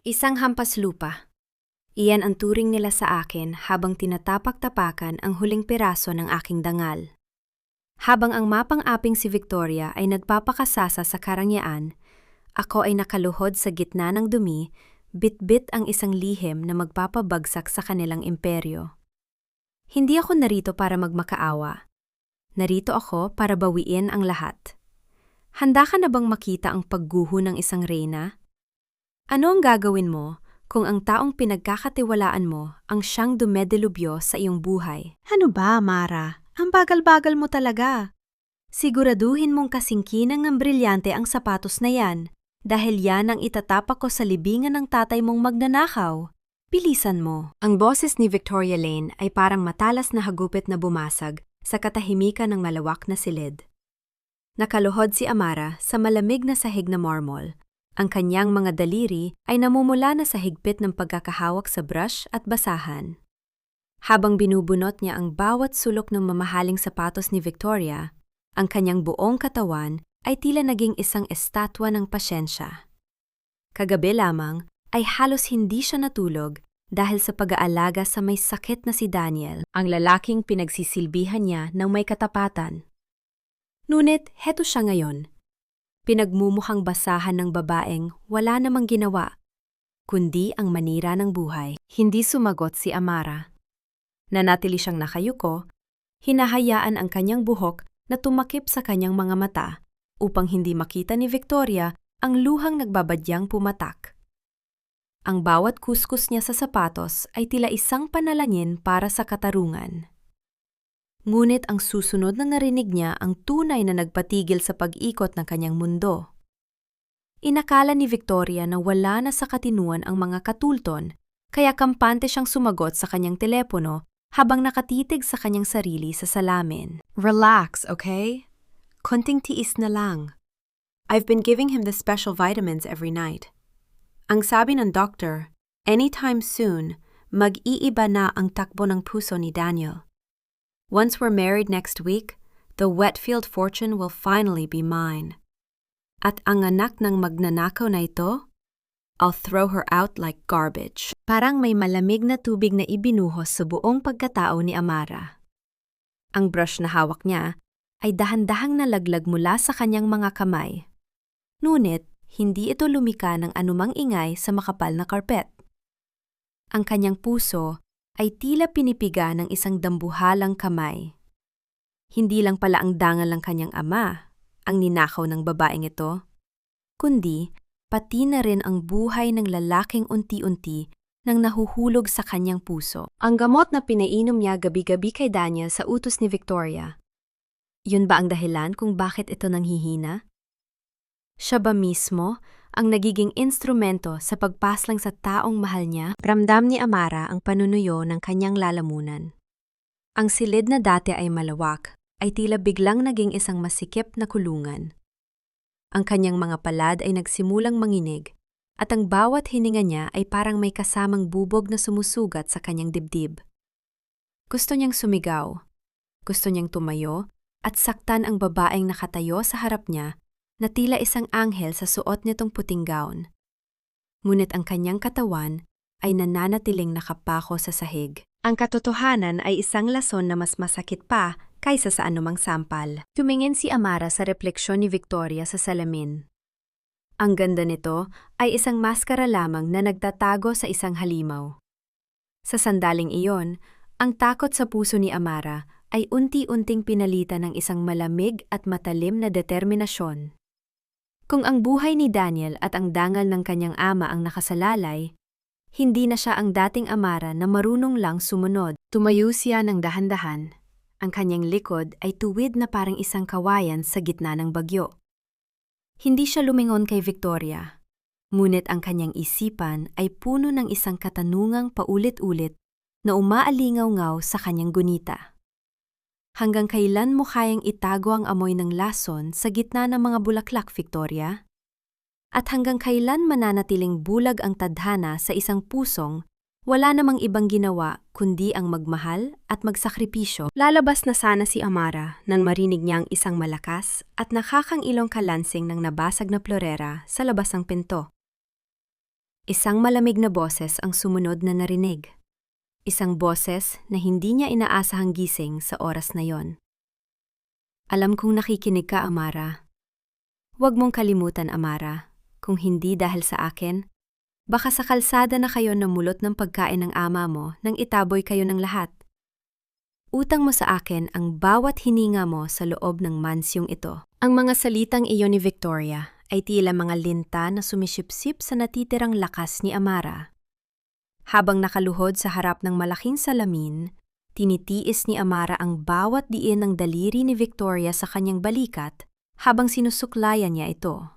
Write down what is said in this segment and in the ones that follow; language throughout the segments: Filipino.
Isang hampas lupa. Iyan ang turing nila sa akin habang tinatapak-tapakan ang huling piraso ng aking dangal. Habang ang mapang-aping si Victoria ay nagpapakasasa sa karangyaan, ako ay nakaluhod sa gitna ng dumi, bit-bit ang isang lihim na magpapabagsak sa kanilang imperyo. Hindi ako narito para magmakaawa. Narito ako para bawiin ang lahat. Handa ka na bang makita ang pagguho ng isang reyna? Ano ang gagawin mo kung ang taong pinagkakatiwalaan mo ang siyang dumedelubyo sa iyong buhay? Ano ba, Mara? Ang bagal-bagal mo talaga. Siguraduhin mong kasingkinang ng brilyante ang sapatos na yan, dahil yan ang itatapak ko sa libingan ng tatay mong magnanakaw. Bilisan mo. Ang boses ni Victoria Lane ay parang matalas na hagupit na bumasag sa katahimikan ng malawak na silid. Nakaluhod si Amara sa malamig na sahig na marmol. Ang kanyang mga daliri ay namumula na sa higpit ng pagkakahawak sa brush at basahan. Habang binubunot niya ang bawat sulok ng mamahaling sapatos ni Victoria, ang kanyang buong katawan ay tila naging isang estatwa ng pasyensya. Kagabi lamang ay halos hindi siya natulog dahil sa pag-aalaga sa may sakit na si Daniel, ang lalaking pinagsisilbihan niya ng may katapatan. Ngunit heto siya ngayon. Pinagmumukhang basahan ng babaeng wala namang ginawa, kundi ang manira ng buhay. Hindi sumagot si Amara. Nanatili siyang nakayuko, hinahayaan ang kanyang buhok na tumakip sa kanyang mga mata upang hindi makita ni Victoria ang luhang nagbabadyang pumatak. Ang bawat kuskus niya sa sapatos ay tila isang panalangin para sa katarungan. Ngunit ang susunod na narinig niya ang tunay na nagpatigil sa pag-ikot ng kanyang mundo. Inakala ni Victoria na wala na sa katinuan ang mga katulton, kaya kampante siyang sumagot sa kanyang telepono habang nakatitig sa kanyang sarili sa salamin. Relax, okay? Konting tiis na lang. I've been giving him the special vitamins every night. Ang sabi ng doctor, anytime soon, mag-iiba na ang takbo ng puso ni Daniel. Once we're married next week, the Wetfield fortune will finally be mine. At ang anak ng magnanakaw na ito, I'll throw her out like garbage. Parang may malamig na tubig na ibinuhos sa buong pagkatao ni Amara. Ang brush na hawak niya ay dahan-dahang nalaglag mula sa kanyang mga kamay. Ngunit, hindi ito lumika ng anumang ingay sa makapal na karpet. Ang kanyang puso ay tila pinipiga ng isang dambuhalang kamay. Hindi lang pala ang dangal ng kanyang ama ang ninakaw ng babaeng ito, kundi pati na rin ang buhay ng lalaking unti-unti nang nahuhulog sa kanyang puso. Ang gamot na pinainom niya gabi-gabi kay Daniel sa utos ni Victoria. Yun ba ang dahilan kung bakit ito nanghihina? Siya ba mismo ang nagiging instrumento sa pagpaslang sa taong mahal niya? Ramdam ni Amara ang panunuyo ng kanyang lalamunan. Ang silid na dati ay malawak, ay tila biglang naging isang masikip na kulungan. Ang kanyang mga palad ay nagsimulang manginig, at ang bawat hininga niya ay parang may kasamang bubog na sumusugat sa kanyang dibdib. Gusto niyang sumigaw. Gusto niyang tumayo at saktan ang babaeng nakatayo sa harap niya na tila isang anghel sa suot nitong puting gown. Ngunit ang kanyang katawan ay nananatiling nakapako sa sahig. Ang katotohanan ay isang lason na mas masakit pa kaysa sa anumang sampal. Tumingin si Amara sa refleksyon ni Victoria sa salamin. Ang ganda nito ay isang maskara lamang na nagtatago sa isang halimaw. Sa sandaling iyon, ang takot sa puso ni Amara ay unti-unting pinalitan ng isang malamig at matalim na determinasyon. Kung ang buhay ni Daniel at ang dangal ng kanyang ama ang nakasalalay, hindi na siya ang dating Amara na marunong lang sumunod. Tumayo siya ng dahan-dahan. Ang kanyang likod ay tuwid na parang isang kawayan sa gitna ng bagyo. Hindi siya lumingon kay Victoria, ngunit ang kanyang isipan ay puno ng isang katanungang paulit-ulit na umaalingaw-ngaw sa kanyang gunita. Hanggang kailan mo kayang itago ang amoy ng lason sa gitna ng mga bulaklak, Victoria? At hanggang kailan mananatiling bulag ang tadhana sa isang pusong wala namang ibang ginawa kundi ang magmahal at magsakripisyo? Lalabas na sana si Amara nang marinig niya ang isang malakas at nakakangilong kalansing ng nabasag na plorera sa labas ng pinto. Isang malamig na boses ang sumunod na narinig. Isang boses na hindi niya inaasahang gising sa oras na yon. Alam kong nakikinig ka, Amara. Huwag mong kalimutan, Amara, kung hindi dahil sa akin, baka sa kalsada na kayo namulot ng pagkain ng ama mo nang itaboy kayo ng lahat. Utang mo sa akin ang bawat hininga mo sa loob ng mansyong ito. Ang mga salitang iyon ni Victoria ay tila mga linta na sumisipsip sa natitirang lakas ni Amara. Habang nakaluhod sa harap ng malaking salamin, tinitiis ni Amara ang bawat diin ng daliri ni Victoria sa kanyang balikat habang sinusuklayan niya ito.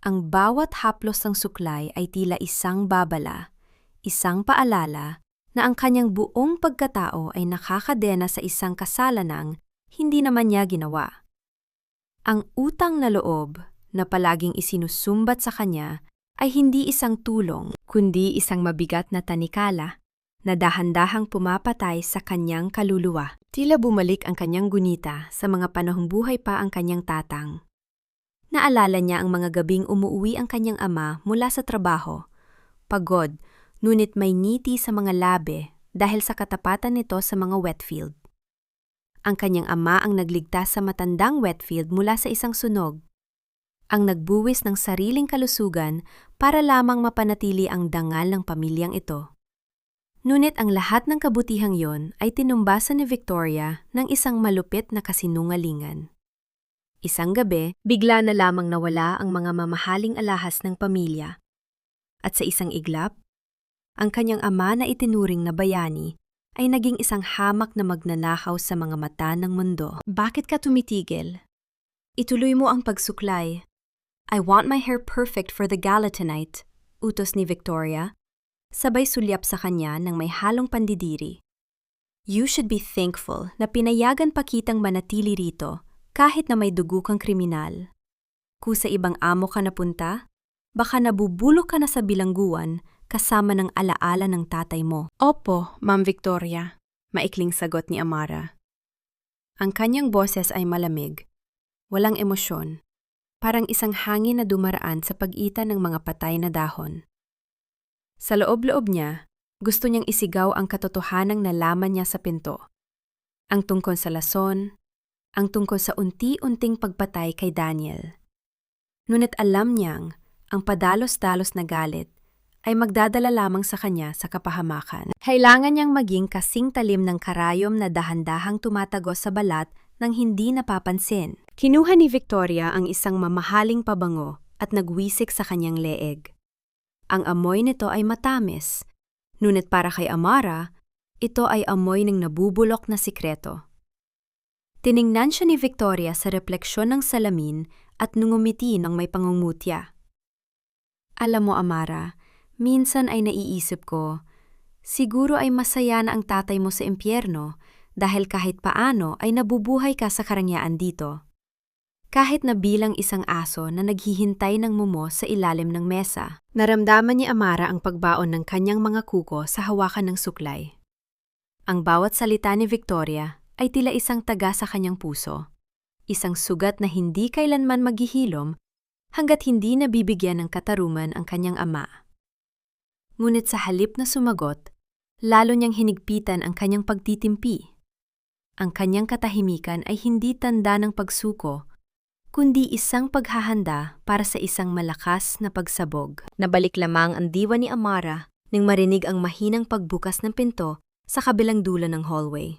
Ang bawat haplos ng suklay ay tila isang babala, isang paalala na ang kanyang buong pagkatao ay nakakadena sa isang kasalanang hindi naman niya ginawa. Ang utang na loob na palaging isinusumbat sa kanya ay hindi isang tulong, kundi isang mabigat na tanikala na dahan-dahang pumapatay sa kanyang kaluluwa. Tila bumalik ang kanyang gunita sa mga panahong buhay pa ang kanyang tatang. Naalala niya ang mga gabing umuuwi ang kanyang ama mula sa trabaho, pagod, ngunit may ngiti sa mga labi dahil sa katapatan nito sa mga wetfield. Ang kanyang ama ang nagligtas sa matandang wetfield mula sa isang sunog, ang nagbuwis ng sariling kalusugan para lamang mapanatili ang dangal ng pamilyang ito. Ngunit ang lahat ng kabutihang yon ay tinumbasan ni Victoria ng isang malupit na kasinungalingan. Isang gabi, bigla na lamang nawala ang mga mamahaling alahas ng pamilya. At sa isang iglap, ang kanyang ama na itinuring na bayani ay naging isang hamak na magnanakaw sa mga mata ng mundo. Bakit ka tumitigil? Ituloy mo ang pagsuklay. I want my hair perfect for the gala tonight, utos ni Victoria, sabay sulyap sa kanya ng may halong pandidiri. You should be thankful na pinayagan pa kitang manatili rito kahit na may dugo kang kriminal. Kung sa ibang amo ka napunta, baka nabubulok ka na sa bilangguan kasama ng alaala ng tatay mo. Opo, Ma'am Victoria, maikling sagot ni Amara. Ang kanyang boses ay malamig, walang emosyon, parang isang hangin na dumaraan sa pagitan ng mga patay na dahon. Sa loob-loob niya, gusto niyang isigaw ang katotohanang nalaman niya sa pinto. Ang tungkol sa lason, ang tungkol sa unti-unting pagpatay kay Daniel. Ngunit alam niyang ang padalos-dalos na galit ay magdadala lamang sa kanya sa kapahamakan. Kailangan niyang maging kasing talim ng karayom na dahan-dahang tumatagos sa balat nang hindi napapansin. Kinuha ni Victoria ang isang mamahaling pabango at nagwisik sa kanyang leeg. Ang amoy nito ay matamis, ngunit para kay Amara, ito ay amoy ng nabubulok na sikreto. Tiningnan siya ni Victoria sa refleksyon ng salamin at nungumiti ng may pangungutya. Alam mo, Amara, minsan ay naiisip ko, siguro ay masaya na ang tatay mo sa impyerno dahil kahit paano ay nabubuhay ka sa karangyaan dito. Kahit na bilang isang aso na naghihintay ng mumo sa ilalim ng mesa. Naramdaman ni Amara ang pagbaon ng kanyang mga kuko sa hawakan ng suklay. Ang bawat salita ni Victoria ay tila isang taga sa kanyang puso. Isang sugat na hindi kailanman maghihilom hanggat hindi nabibigyan ng katarungan ang kanyang ama. Ngunit sa halip na sumagot, lalo niyang hinigpitan ang kanyang pagtitimpi. Ang kanyang katahimikan ay hindi tanda ng pagsuko, kundi isang paghahanda para sa isang malakas na pagsabog. Nabalik lamang ang diwa ni Amara nang marinig ang mahinang pagbukas ng pinto sa kabilang dulo ng hallway.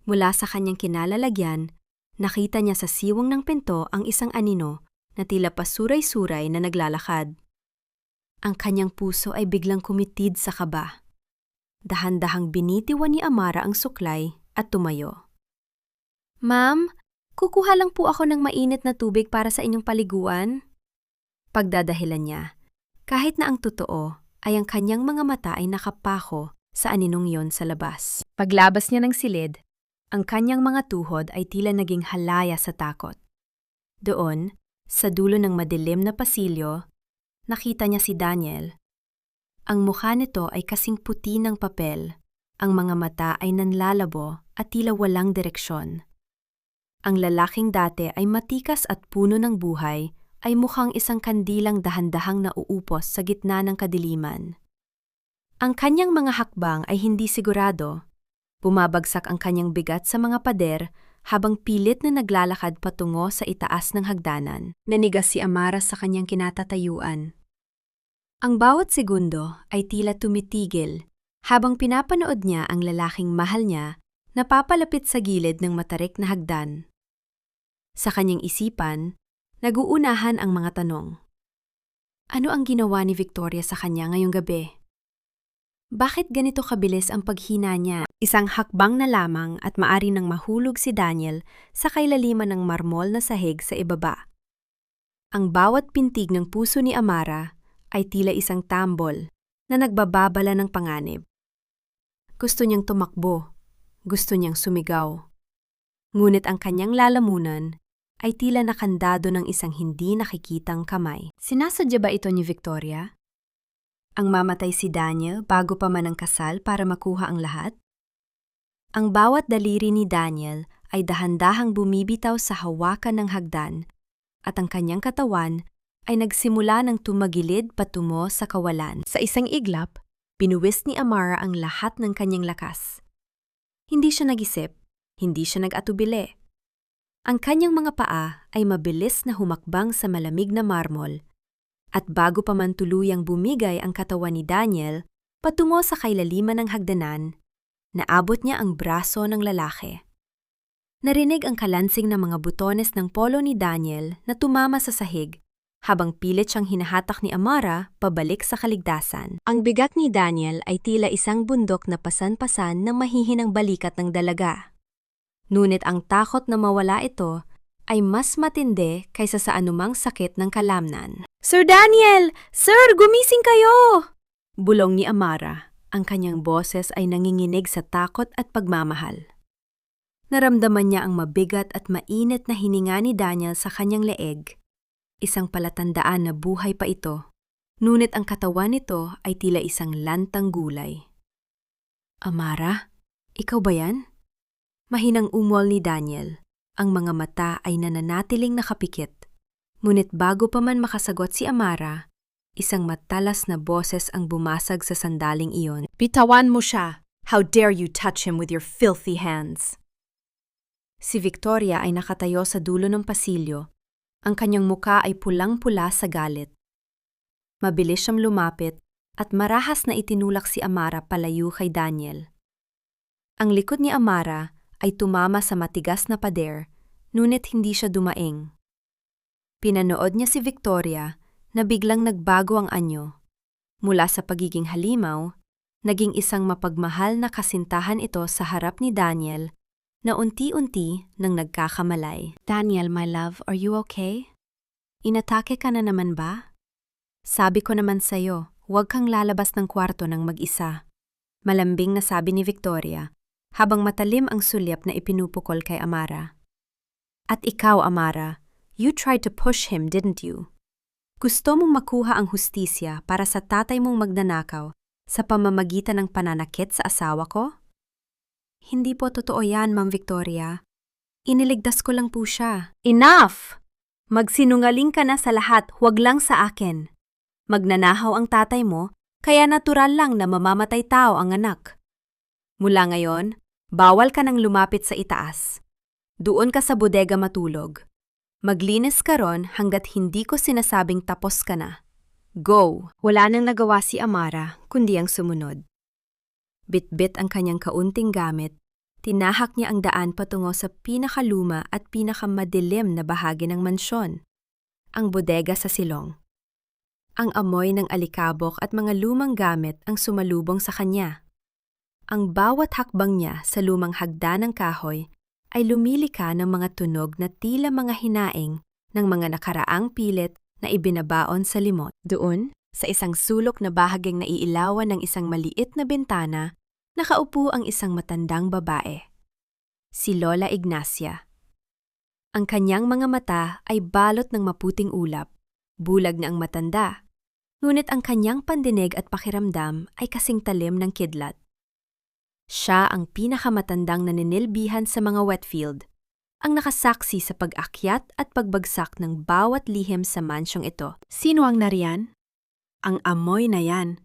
Mula sa kanyang kinalalagyan, nakita niya sa siwang ng pinto ang isang anino na tila pasuray-suray na naglalakad. Ang kanyang puso ay biglang kumitid sa kaba. Dahan-dahang binitiwan ni Amara ang suklay at tumayo. Ma'am, kukuha lang po ako ng mainit na tubig para sa inyong paliguan. Pagdadahilan niya, kahit na ang totoo ay ang kanyang mga mata ay nakapako sa aninong yon sa labas. Paglabas niya ng silid, ang kanyang mga tuhod ay tila naging halaya sa takot. Doon, sa dulo ng madilim na pasilyo, nakita niya si Daniel. Ang mukha nito ay kasing puti ng papel, ang mga mata ay nanlalabo at tila walang direksyon. Ang lalaking dati ay matikas at puno ng buhay ay mukhang isang kandilang dahan-dahang nauupos sa gitna ng kadiliman. Ang kanyang mga hakbang ay hindi sigurado. Bumabagsak ang kanyang bigat sa mga pader habang pilit na naglalakad patungo sa itaas ng hagdanan. Nanigas si Amara sa kanyang kinatatayuan. Ang bawat segundo ay tila tumitigil habang pinapanood niya ang lalaking mahal niya na papalapit sa gilid ng matarik na hagdan. Sa kanyang isipan, naguunahan ang mga tanong. Ano ang ginawa ni Victoria sa kanya ngayong gabi? Bakit ganito kabilis ang paghina niya? Isang hakbang na lamang at maari nang mahulog si Daniel sa kailaliman ng marmol na sahig sa ibaba. Ang bawat pintig ng puso ni Amara ay tila isang tambol na nagbababala ng panganib. Gusto niyang tumakbo, gusto niyang sumigaw. Ngunit ang kanyang lalamunan ay tila nakandado ng isang hindi nakikitang kamay. Sinasadya ba ito ni Victoria? Ang mamatay si Daniel bago pa man ang kasal para makuha ang lahat? Ang bawat daliri ni Daniel ay dahan-dahang bumibitaw sa hawakan ng hagdan at ang kanyang katawan ay nagsimula ng tumagilid patungo sa kawalan. Sa isang iglap, pinuwis ni Amara ang lahat ng kanyang lakas. Hindi siya nag-isip, hindi siya nag-atubili. Ang kanyang mga paa ay mabilis na humakbang sa malamig na marmol at bago pa man tuluyang bumigay ang katawan ni Daniel patungo sa kailaliman ng hagdanan, naabot niya ang braso ng lalaki. Narinig ang kalansing ng mga butones ng polo ni Daniel na tumama sa sahig habang pilit siyang hinahatak ni Amara pabalik sa kaligtasan. Ang bigat ni Daniel ay tila isang bundok na pasan-pasan ng mahihinang balikat ng dalaga. Ngunit ang takot na mawala ito ay mas matindi kaysa sa anumang sakit ng kalamnan. Sir Daniel! Sir, gumising kayo! Bulong ni Amara. Ang kanyang boses ay nanginginig sa takot at pagmamahal. Naramdaman niya ang mabigat at mainit na hininga ni Daniel sa kanyang leeg. Isang palatandaan na buhay pa ito. Ngunit ang katawan nito ay tila isang lantang gulay. Amara, ikaw ba yan? Mahinang umwal ni Daniel. Ang mga mata ay nananatiling nakapikit. Ngunit bago pa man makasagot si Amara, isang matalas na boses ang bumasag sa sandaling iyon. Bitawan mo siya! How dare you touch him with your filthy hands! Si Victoria ay nakatayo sa dulo ng pasilyo. Ang kanyang muka ay pulang-pula sa galit. Mabilis siyang lumapit at marahas na itinulak si Amara palayo kay Daniel. Ang likod ni Amara ay tumama sa matigas na pader, ngunit hindi siya dumaing. Pinanood niya si Victoria na biglang nagbago ang anyo. Mula sa pagiging halimaw, naging isang mapagmahal na kasintahan ito sa harap ni Daniel na unti-unti nang nagkakamalay. Daniel, my love, are you okay? Inatake ka na naman ba? Sabi ko naman sa'yo, huwag kang lalabas ng kwarto ng mag-isa. Malambing na sabi ni Victoria, habang matalim ang sulyap na ipinupukol kay Amara. At ikaw, Amara, you tried to push him, didn't you? Gusto mong makuha ang hustisya para sa tatay mong magnanakaw sa pamamagitan ng pananakit sa asawa ko? Hindi po totoo yan, Ma'am Victoria. Iniligtas ko lang po siya. Enough! Magsinungaling ka na sa lahat, huwag lang sa akin. Magnanahaw ang tatay mo, kaya natural lang na mamamatay tao ang anak. Mula ngayon, bawal ka nang lumapit sa itaas. Doon ka sa bodega matulog. Maglinis ka ron hanggat hindi ko sinasabing tapos ka na. Go! Wala nang nagawa si Amara, kundi ang sumunod. Bit-bit ang kanyang kaunting gamit, tinahak niya ang daan patungo sa pinakaluma at pinakamadilim na bahagi ng mansyon, ang bodega sa silong. Ang amoy ng alikabok at mga lumang gamit ang sumalubong sa kanya. Ang bawat hakbang niya sa lumang hagdan ng kahoy ay lumilika ng mga tunog na tila mga hinaing ng mga nakaraang pilit na ibinabaon sa limot. Doon, sa isang sulok na bahaging naiilawan ng isang maliit na bintana, nakaupo ang isang matandang babae. Si Lola Ignacia. Ang kanyang mga mata ay balot ng maputing ulap, bulag na ang matanda, ngunit ang kanyang pandinig at pakiramdam ay kasing talim ng kidlat. Siya ang pinakamatandang naninilbihan sa mga wetfield, ang nakasaksi sa pag-akyat at pagbagsak ng bawat lihim sa mansyong ito. Sino ang nariyan? Ang amoy na yan.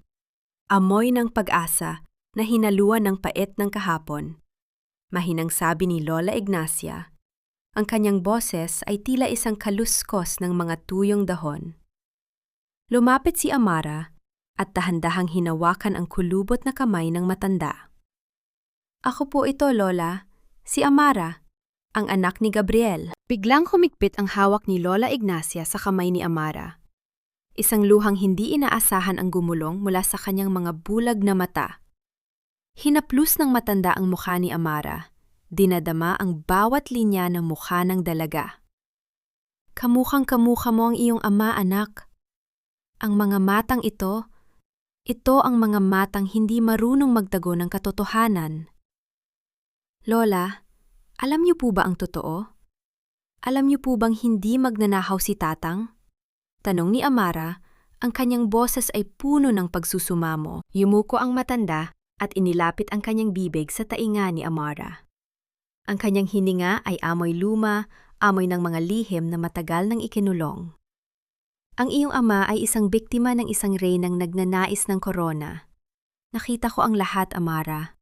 Amoy ng pag-asa na hinaluan ng pait ng kahapon. Mahinang sabi ni Lola Ignacia, ang kanyang boses ay tila isang kaluskos ng mga tuyong dahon. Lumapit si Amara at dahan-dahang hinawakan ang kulubot na kamay ng matanda. Ako po ito, Lola. Si Amara, ang anak ni Gabriel. Biglang humigpit ang hawak ni Lola Ignacia sa kamay ni Amara. Isang luhang hindi inaasahan ang gumulong mula sa kanyang mga bulag na mata. Hinaplos ng matanda ang mukha ni Amara. Dinadama ang bawat linya ng mukha ng dalaga. Kamukhang-kamukha mo ang iyong ama, anak. Ang mga matang ito ang mga matang hindi marunong magtago ng katotohanan. Lola, alam niyo po ba ang totoo? Alam niyo po bang hindi magnanahaw si Tatang? Tanong ni Amara, ang kanyang boses ay puno ng pagsusumamo. Yumuko ang matanda at inilapit ang kanyang bibig sa tainga ni Amara. Ang kanyang hininga ay amoy luma, amoy ng mga lihim na matagal nang ikinulong. Ang iyong ama ay isang biktima ng isang reynang nagnanais ng korona. Nakita ko ang lahat, Amara.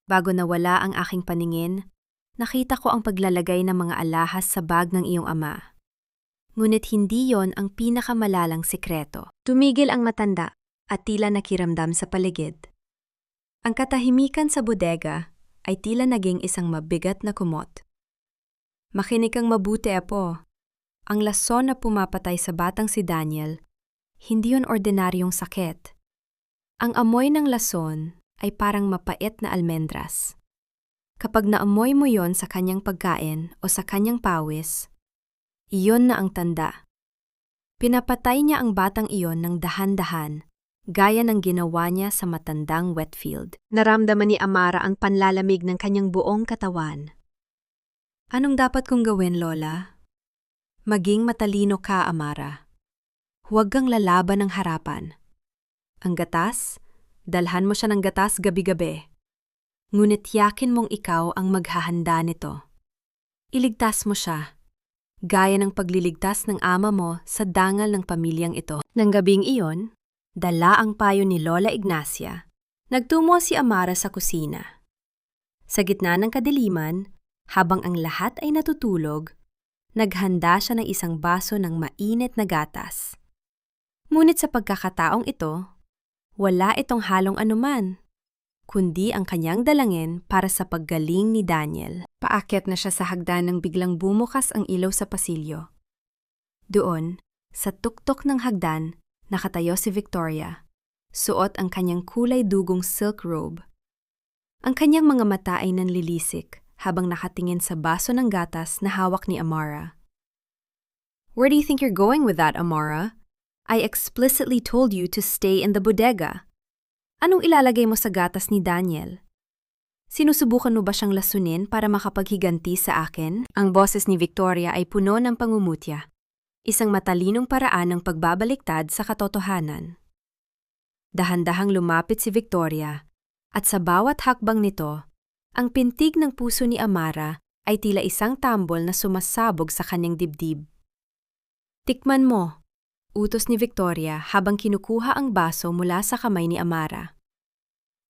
Bago nawala ang aking paningin, nakita ko ang paglalagay ng mga alahas sa bag ng iyong ama. Ngunit hindi yon ang pinakamalalang sikreto. Tumigil ang matanda at tila nakiramdam sa paligid. Ang katahimikan sa bodega ay tila naging isang mabigat na kumot. Makinig kang mabuti, Apo. Ang lason na pumapatay sa batang si Daniel, hindi yon ordinaryong sakit. Ang amoy ng lason ay parang mapait na almendras. Kapag naamoy mo yon sa kanyang pagkain o sa kanyang pawis, iyon na ang tanda. Pinapatay niya ang batang iyon ng dahan-dahan, gaya ng ginawa niya sa matandang Wetfield. Naramdaman ni Amara ang panlalamig ng kanyang buong katawan. Anong dapat kong gawin, Lola? Maging matalino ka, Amara. Huwag kang lalaban ng harapan. Ang gatas, dalhan mo siya ng gatas gabi-gabi. Ngunit yakin mong ikaw ang maghahanda nito. Iligtas mo siya, gaya ng pagliligtas ng ama mo sa dangal ng pamilyang ito. Nang gabing iyon, dala ang payo ni Lola Ignacia. Nagtungo si Amara sa kusina. Sa gitna ng kadiliman, habang ang lahat ay natutulog, naghanda siya ng isang baso ng mainit na gatas. Ngunit sa pagkakataong ito, wala itong halong anuman, kundi ang kanyang dalangin para sa paggaling ni Daniel. Paakyat na siya sa hagdan nang biglang bumukas ang ilaw sa pasilyo. Doon, sa tuktok ng hagdan, nakatayo si Victoria. Suot ang kanyang kulay dugong silk robe. Ang kanyang mga mata ay nanlilisik habang nakatingin sa baso ng gatas na hawak ni Amara. Where do you think you're going with that, Amara? I explicitly told you to stay in the bodega. Anong ilalagay mo sa gatas ni Daniel? Sinusubukan mo ba siyang lasunin para makapaghiganti sa akin? Ang boses ni Victoria ay puno ng pangungutya. Isang matalinong paraan ng pagbabaliktad sa katotohanan. Dahan-dahang lumapit si Victoria, at sa bawat hakbang nito, ang pintig ng puso ni Amara ay tila isang tambol na sumasabog sa kanyang dibdib. Tikman mo, utos ni Victoria habang kinukuha ang baso mula sa kamay ni Amara.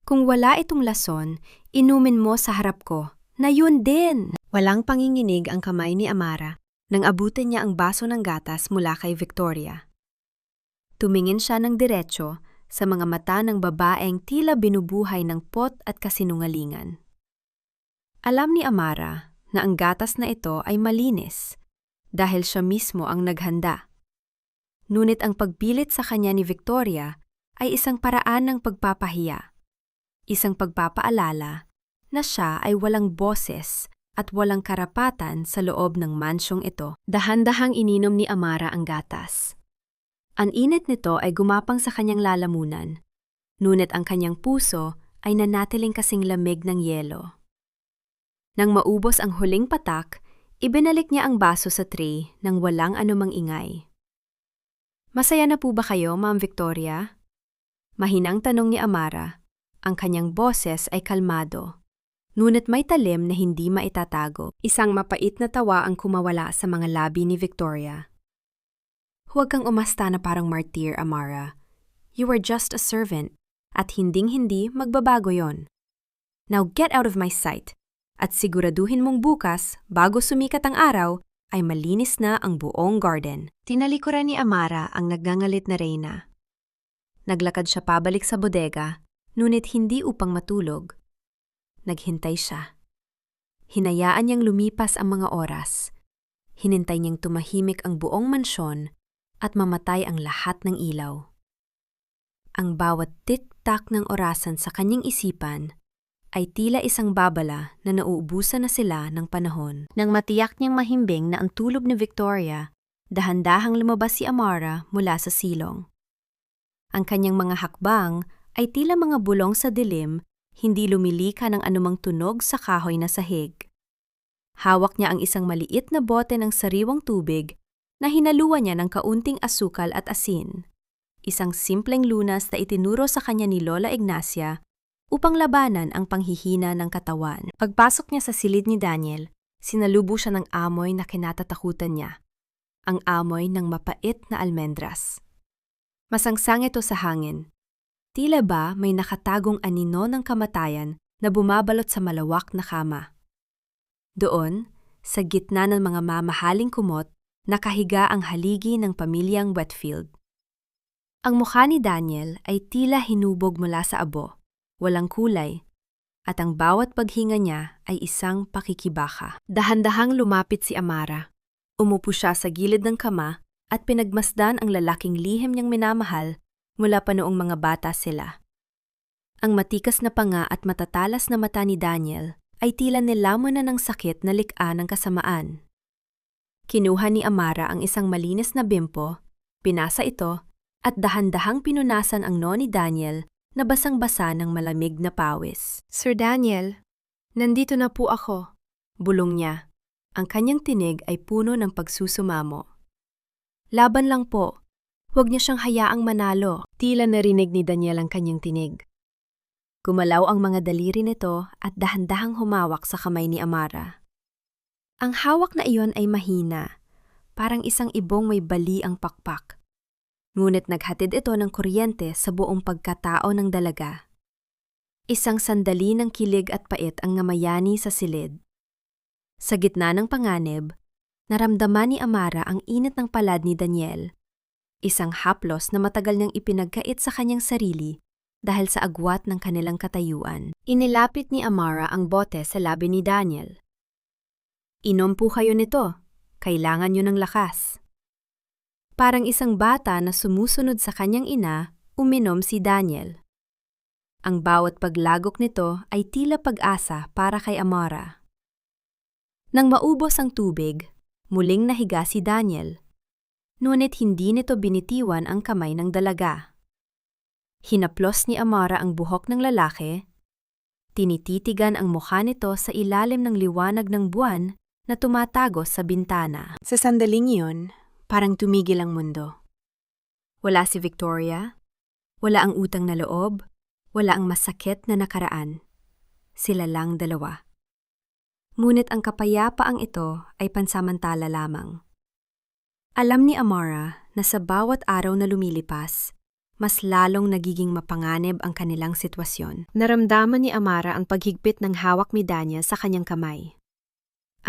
Kung wala itong lason, inumin mo sa harap ko, na yun din! Walang panginginig ang kamay ni Amara nang abutin niya ang baso ng gatas mula kay Victoria. Tumingin siya ng diretso sa mga mata ng babaeng tila binubuhay ng pot at kasinungalingan. Alam ni Amara na ang gatas na ito ay malinis dahil siya mismo ang naghanda. Ngunit ang pagpilit sa kanya ni Victoria ay isang paraan ng pagpapahiya, isang pagpapaalala na siya ay walang boses at walang karapatan sa loob ng mansyong ito. Dahan-dahang ininom ni Amara ang gatas. Ang init nito ay gumapang sa kanyang lalamunan, ngunit ang kanyang puso ay nanatiling kasing lamig ng yelo. Nang maubos ang huling patak, ibinalik niya ang baso sa tray nang walang anumang ingay. Masaya na po ba kayo, Ma'am Victoria? Mahinang tanong ni Amara. Ang kanyang boses ay kalmado. ngunit may talim na hindi maitatago. Isang mapait na tawa ang kumawala sa mga labi ni Victoria. Huwag kang umasta na parang martyr, Amara. You are just a servant, at hinding-hindi magbabago yon. Now get out of my sight, at siguraduhin mong bukas, bago sumikat ang araw, ay malinis na ang buong garden. Tinalikuran ni Amara ang nagngangalit na Reyna. Naglakad siya pabalik sa bodega, ngunit hindi upang matulog. Naghintay siya. Hinayaan niyang lumipas ang mga oras. Hinintay niyang tumahimik ang buong mansyon at mamatay ang lahat ng ilaw. Ang bawat tik-tak ng orasan sa kanyang isipan ay tila isang babala na nauubusan na sila ng panahon. Nang matiyak niyang mahimbing na ang tulog ni Victoria, dahan-dahang lumabas si Amara mula sa silong. Ang kanyang mga hakbang ay tila mga bulong sa dilim, hindi lumilika ng anumang tunog sa kahoy na sahig. Hawak niya ang isang maliit na bote ng sariwang tubig na hinaluan niya ng kaunting asukal at asin. Isang simpleng lunas na itinuro sa kanya ni Lola Ignacia upang labanan ang panghihina ng katawan. Pagpasok niya sa silid ni Daniel, sinalubo siya ng amoy na kinatatakutan niya. Ang amoy ng mapait na almendras. Masangsang ito sa hangin. Tila ba may nakatagong anino ng kamatayan na bumabalot sa malawak na kama. Doon, sa gitna ng mga mamahaling kumot, nakahiga ang haligi ng pamilyang Wetfield. Ang mukha ni Daniel ay tila hinubog mula sa abo, walang kulay, at ang bawat paghinga niya ay isang pakikibaka. Dahan-dahang lumapit si Amara. Umupo siya sa gilid ng kama at pinagmasdan ang lalaking lihim niyang minamahal mula pa noong mga bata sila. Ang matikas na panga at matatalas na mata ni Daniel ay tila nilamon na ng sakit na likha ng kasamaan. Kinuha ni Amara ang isang malinis na bimpo, pinasa ito, at dahan-dahang pinunasan ang noo ni Daniel na basang-basa ng malamig na pawis. "Sir Daniel, nandito na po ako," bulong niya. Ang kanyang tinig ay puno ng pagsusumamo. "Laban lang po. Huwag niya siyang hayaang manalo." Tila narinig ni Daniel ang kanyang tinig. Gumalaw ang mga daliri nito at dahan-dahang humawak sa kamay ni Amara. Ang hawak na iyon ay mahina, parang isang ibong may bali ang pakpak. Ngunit naghatid ito ng kuryente sa buong pagkatao ng dalaga. Isang sandali ng kilig at pait ang namayani sa silid. Sa gitna ng panganib, naramdaman ni Amara ang init ng palad ni Daniel. Isang haplos na matagal niyang ipinagkait sa kanyang sarili dahil sa agwat ng kanilang katayuan. Inilapit ni Amara ang bote sa labi ni Daniel. "Inom po kayo nito. Kailangan niyo ng lakas." Parang isang bata na sumusunod sa kanyang ina, uminom si Daniel. Ang bawat paglagok nito ay tila pag-asa para kay Amara. Nang maubos ang tubig, muling nahiga si Daniel. Ngunit hindi nito binitiwan ang kamay ng dalaga. Hinaplos ni Amara ang buhok ng lalaki, tinititigan ang mukha nito sa ilalim ng liwanag ng buwan na tumatago sa bintana. Sa sandaling iyon, parang tumigil ang mundo. Wala si Victoria, wala ang utang na loob, wala ang masakit na nakaraan. Sila lang dalawa. Ngunit ang kapayapaang ito ay pansamantala lamang. Alam ni Amara na sa bawat araw na lumilipas, mas lalong nagiging mapanganib ang kanilang sitwasyon. Naramdaman ni Amara ang paghigpit ng hawak ni Daniel sa kanyang kamay.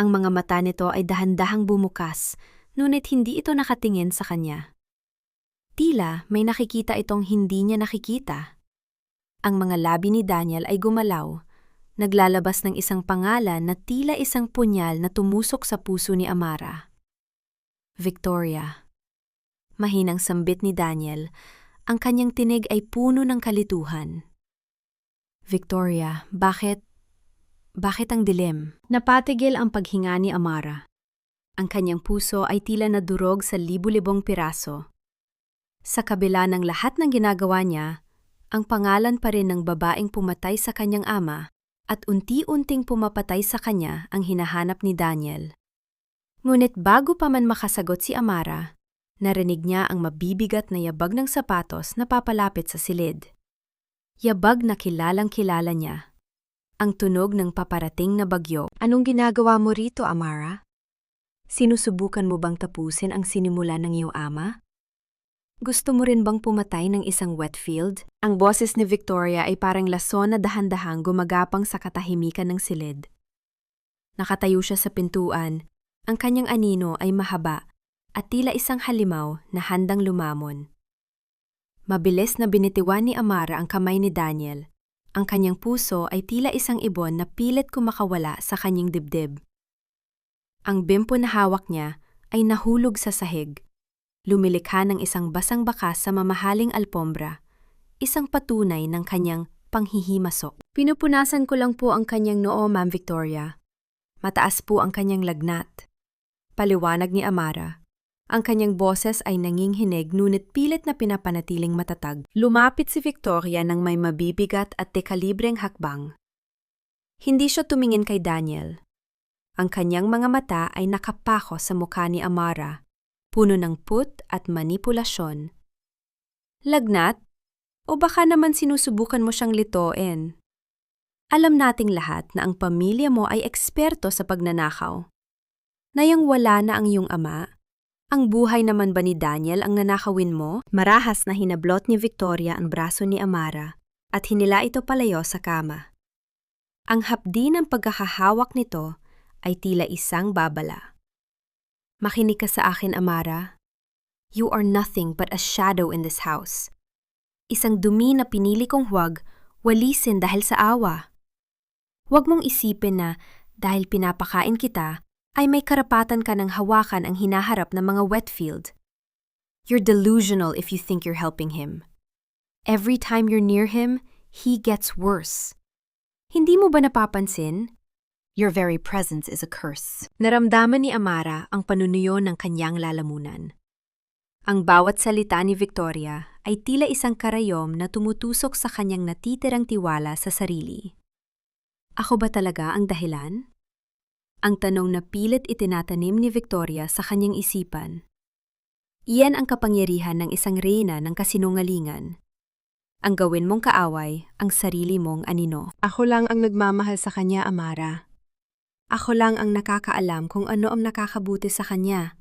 Ang mga mata nito ay dahan-dahang bumukas, ngunit hindi ito nakatingin sa kanya. Tila may nakikita itong hindi niya nakikita. Ang mga labi ni Daniel ay gumalaw, naglalabas ng isang pangalan na tila isang punyal na tumusok sa puso ni Amara. Victoria. Mahinang sambit ni Daniel, ang kanyang tinig ay puno ng kalituhan. "Victoria, bakit ang dilim?" Napatigil ang paghinga ni Amara. Ang kanyang puso ay tila nadurog sa libu-libong piraso. Sa kabila ng lahat ng ginagawa niya, ang pangalan pa rin ng babaeng pumatay sa kanyang ama at unti-unting pumapatay sa kanya ang hinahanap ni Daniel. Ngunit bago pa man makasagot si Amara, narinig niya ang mabibigat na yabag ng sapatos na papalapit sa silid. Yabag na kilalang-kilala niya. ang tunog ng paparating na bagyo. Anong ginagawa mo rito, Amara? Sinusubukan mo bang tapusin ang sinimula ng iyong ama? Gusto mo rin bang pumatay ng isang wet field? Ang boses ni Victoria ay parang lason na dahan-dahang gumagapang sa katahimikan ng silid. Nakatayo siya sa pintuan, ang kanyang anino ay mahaba at tila isang halimaw na handang lumamon. Mabilis na binitiwan ni Amara ang kamay ni Daniel. Ang kanyang puso ay tila isang ibon na pilit kumakawala sa kanyang dibdib. Ang bimpo na hawak niya ay nahulog sa sahig. Lumilikha ng isang basang bakas sa mamahaling alpombra, isang patunay ng kanyang panghihimasok. Pinupunasan ko lang po ang kanyang noo, Ma'am Victoria. Mataas po ang kanyang lagnat. Paliwanag ni Amara. Ang kanyang boses ay nanginghinig ngunit pilit na pinapanatiling matatag. Lumapit si Victoria ng may mabibigat at dekalibreng hakbang. Hindi siya tumingin kay Daniel. Ang kanyang mga mata ay nakapako sa mukha ni Amara, puno ng put at manipulasyon. Lagnat? O baka naman sinusubukan mo siyang litoin? Alam nating lahat na ang pamilya mo ay eksperto sa pagnanakaw. Nayang wala na ang iyong ama, ang buhay naman ba ni Daniel ang nanakawin mo? Marahas na hinablot ni Victoria ang braso ni Amara at hinila ito palayo sa kama. Ang hapdi ng pagkakahawak nito ay tila isang babala. Makinig ka sa akin, Amara. You are nothing but a shadow in this house. Isang dumi na pinili kong huwag walisin dahil sa awa. Huwag mong isipin na dahil pinapakain kita, ay may karapatan ka ng hawakan ang hinaharap ng mga wet field. You're delusional if you think you're helping him. Every time you're near him, he gets worse. Hindi mo ba napapansin? Your very presence is a curse. Naramdaman ni Amara ang panunuyo ng kanyang lalamunan. Ang bawat salita ni Victoria ay tila isang karayom na tumutusok sa kanyang natitirang tiwala sa sarili. Ako ba talaga ang dahilan? Ang tanong na pilit itinatanim ni Victoria sa kanyang isipan. Iyan ang kapangyarihan ng isang reyna ng kasinungalingan. Ang gawin mong kaaway, ang sarili mong anino. Ako lang ang nagmamahal sa kanya, Amara. Ako lang ang nakakaalam kung ano ang nakakabuti sa kanya.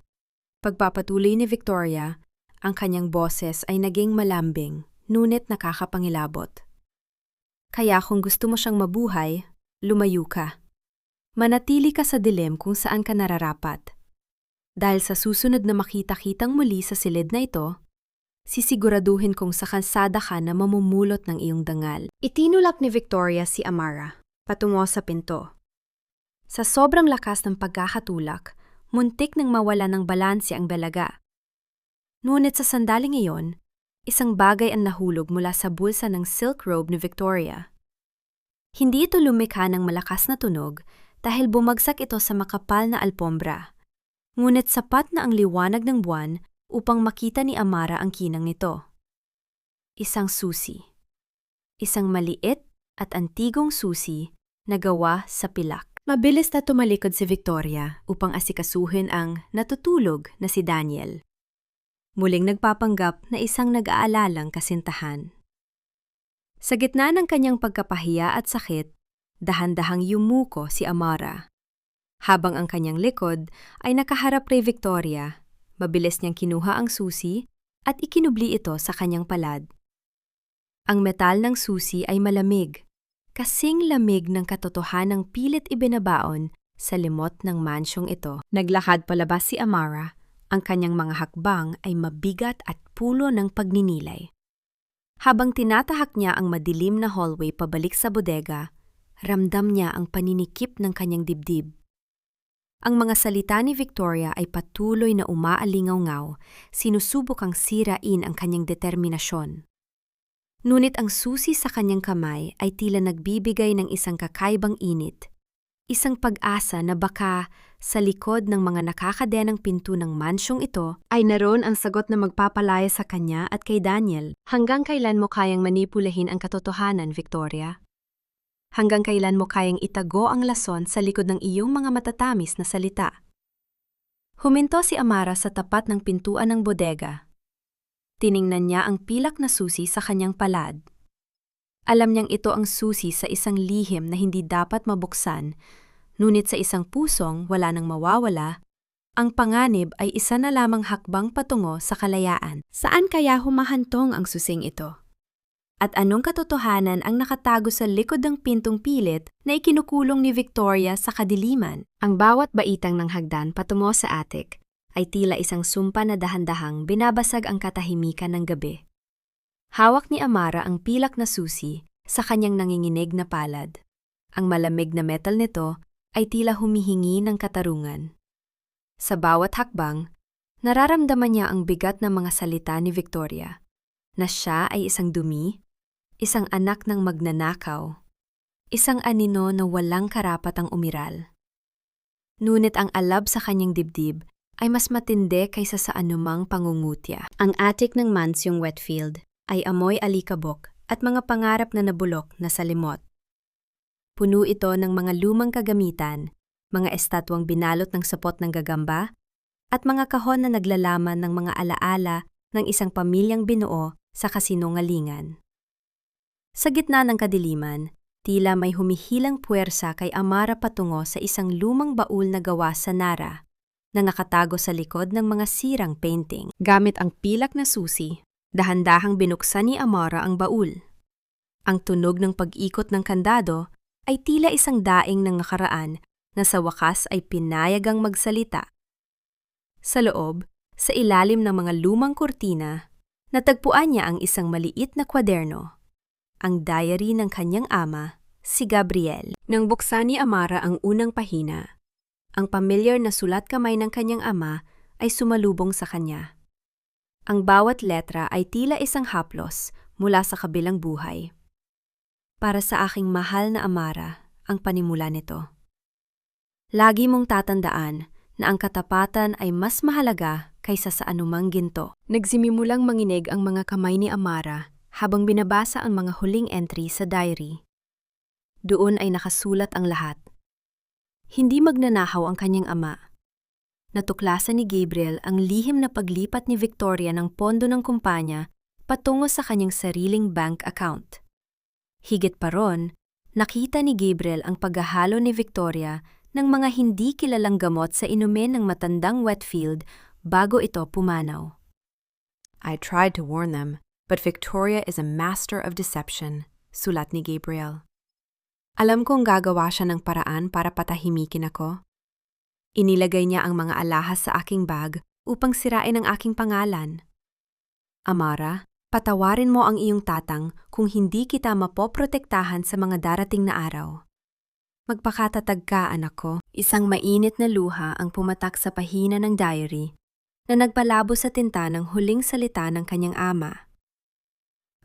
Pagpapatuloy ni Victoria, ang kanyang boses ay naging malambing, ngunit nakakapangilabot. Kaya kung gusto mo siyang mabuhay, lumayo ka. Manatili ka sa dilim kung saan ka nararapat. Dahil sa susunod na makita-kitang muli sa silid na ito, sisiguraduhin kong sa kalsada ka na mamumulot ng iyong dangal. Itinulak ni Victoria si Amara, patungo sa pinto. Sa sobrang lakas ng pagkakatulak, muntik nang mawala ng balanse ang dalaga. Ngunit sa sandaling iyon, isang bagay ang nahulog mula sa bulsa ng silk robe ni Victoria. Hindi ito lumikha ng malakas na tunog, dahil bumagsak ito sa makapal na alpombra. Ngunit sapat na ang liwanag ng buwan upang makita ni Amara ang kinang nito. Isang susi. Isang maliit at antigong susi na gawa sa pilak. Mabilis na tumalikod si Victoria upang asikasuhin ang natutulog na si Daniel. Muling nagpapanggap na isang nag-aalalang kasintahan. Sa gitna ng kanyang pagkapahiya at sakit, dahan-dahang yumuko si Amara. Habang ang kanyang likod ay nakaharap kay Victoria, mabilis niyang kinuha ang susi at ikinubli ito sa kanyang palad. Ang metal ng susi ay malamig, kasing lamig ng katotohanang pilit ibinabaon sa limot ng mansyong ito. Naglakad palabas si Amara, ang kanyang mga hakbang ay mabigat at pulo ng pagninilay. Habang tinatahak niya ang madilim na hallway pabalik sa bodega, ramdam niya ang paninikip ng kanyang dibdib. Ang mga salita ni Victoria ay patuloy na umaalingaw-ngaw, sinusubok ang sirain ang kanyang determinasyon. Ngunit ang susi sa kanyang kamay ay tila nagbibigay ng isang kakaibang init, isang pag-asa na baka sa likod ng mga nakakadenang pinto ng mansyong ito ay naroon ang sagot na magpapalaya sa kanya at kay Daniel. Hanggang kailan mo kayang manipulahin ang katotohanan, Victoria? Hanggang kailan mo kayang itago ang lason sa likod ng iyong mga matatamis na salita? Huminto si Amara sa tapat ng pintuan ng bodega. Tiningnan niya ang pilak na susi sa kanyang palad. Alam niyang ito ang susi sa isang lihim na hindi dapat mabuksan, ngunit sa isang pusong wala nang mawawala, ang panganib ay isa na lamang hakbang patungo sa kalayaan. Saan kaya humahantong ang susing ito? At anong katotohanan ang nakatago sa likod ng pintong pilit na ikinukulong ni Victoria sa kadiliman? Ang bawat baitang ng hagdan patungo sa attic ay tila isang sumpa na dahan-dahang binabasag ang katahimikan ng gabi. Hawak ni Amara ang pilak na susi sa kanyang nanginginig na palad. Ang malamig na metal nito ay tila humihingi ng katarungan. Sa bawat hakbang, nararamdaman niya ang bigat ng mga salita ni Victoria, na siya ay isang dumi, isang anak ng magnanakaw, isang anino na walang karapatang umiral. Ngunit ang alab sa kanyang dibdib ay mas matindi kaysa sa anumang pangungutya. Ang attic ng mansyong Wetfield ay amoy alikabok at mga pangarap na nabulok na salimot. Puno ito ng mga lumang kagamitan, mga estatwang binalot ng sapot ng gagamba, at mga kahon na naglalaman ng mga alaala ng isang pamilyang binuo sa kasinungalingan. Sa gitna ng kadiliman, tila may humihilang puwersa kay Amara patungo sa isang lumang baul na gawa sa Nara na nakatago sa likod ng mga sirang painting. Gamit ang pilak na susi, dahan-dahang binuksan ni Amara ang baul. Ang tunog ng pag-ikot ng kandado ay tila isang daing ng nakaraan na sa wakas ay pinayagang magsalita. Sa loob, sa ilalim ng mga lumang kurtina, natagpuan niya ang isang maliit na kwaderno, ang diary ng kanyang ama, si Gabriel. Nang buksan ni Amara ang unang pahina, ang pamilyar na sulat kamay ng kanyang ama ay sumalubong sa kanya. Ang bawat letra ay tila isang haplos mula sa kabilang buhay. Para sa aking mahal na Amara, ang panimula nito. Lagi mong tatandaan na ang katapatan ay mas mahalaga kaysa sa anumang ginto. Nagsimimulang manginig ang mga kamay ni Amara habang binabasa ang mga huling entry sa diary. Doon ay nakasulat ang lahat. Hindi magnanahaw ang kanyang ama. Natuklasan ni Gabriel ang lihim na paglipat ni Victoria ng pondo ng kumpanya patungo sa kanyang sariling bank account. Higit pa ron, nakita ni Gabriel ang paghahalo ni Victoria ng mga hindi kilalang gamot sa inumin ng matandang Wetfield bago ito pumanaw. I tried to warn them, but Victoria is a master of deception, sulat ni Gabriel. Alam kong gagawa siya ng paraan para patahimikin ako. Inilagay niya ang mga alahas sa aking bag upang sirain ang aking pangalan. Amara, patawarin mo ang iyong tatang kung hindi kita mapoprotektahan sa mga darating na araw. Magpakatatag ka, anak ko. Isang mainit na luha ang pumatak sa pahina ng diary na nagpalabo sa tinta ng huling salita ng kanyang ama.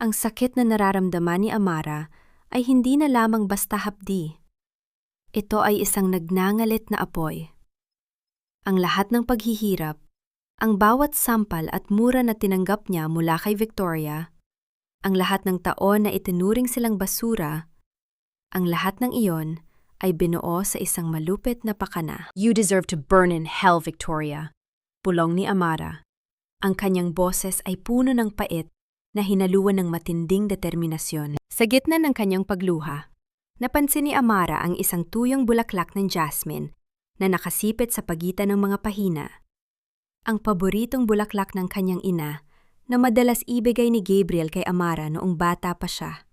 Ang sakit na nararamdaman ni Amara ay hindi na lamang basta hapdi. Ito ay isang nagnangalit na apoy. Ang lahat ng paghihirap, ang bawat sampal at mura na tinanggap niya mula kay Victoria, ang lahat ng taon na itinuring silang basura, ang lahat ng iyon ay binuo sa isang malupit na pakana. You deserve to burn in hell, Victoria, bulong ni Amara. Ang kanyang boses ay puno ng pait na hinaluan ng matinding determinasyon. Sa gitna ng kanyang pagluha, napansin ni Amara ang isang tuyong bulaklak ng jasmine na nakasipit sa pagitan ng mga pahina. Ang paboritong bulaklak ng kanyang ina na madalas ibigay ni Gabriel kay Amara noong bata pa siya.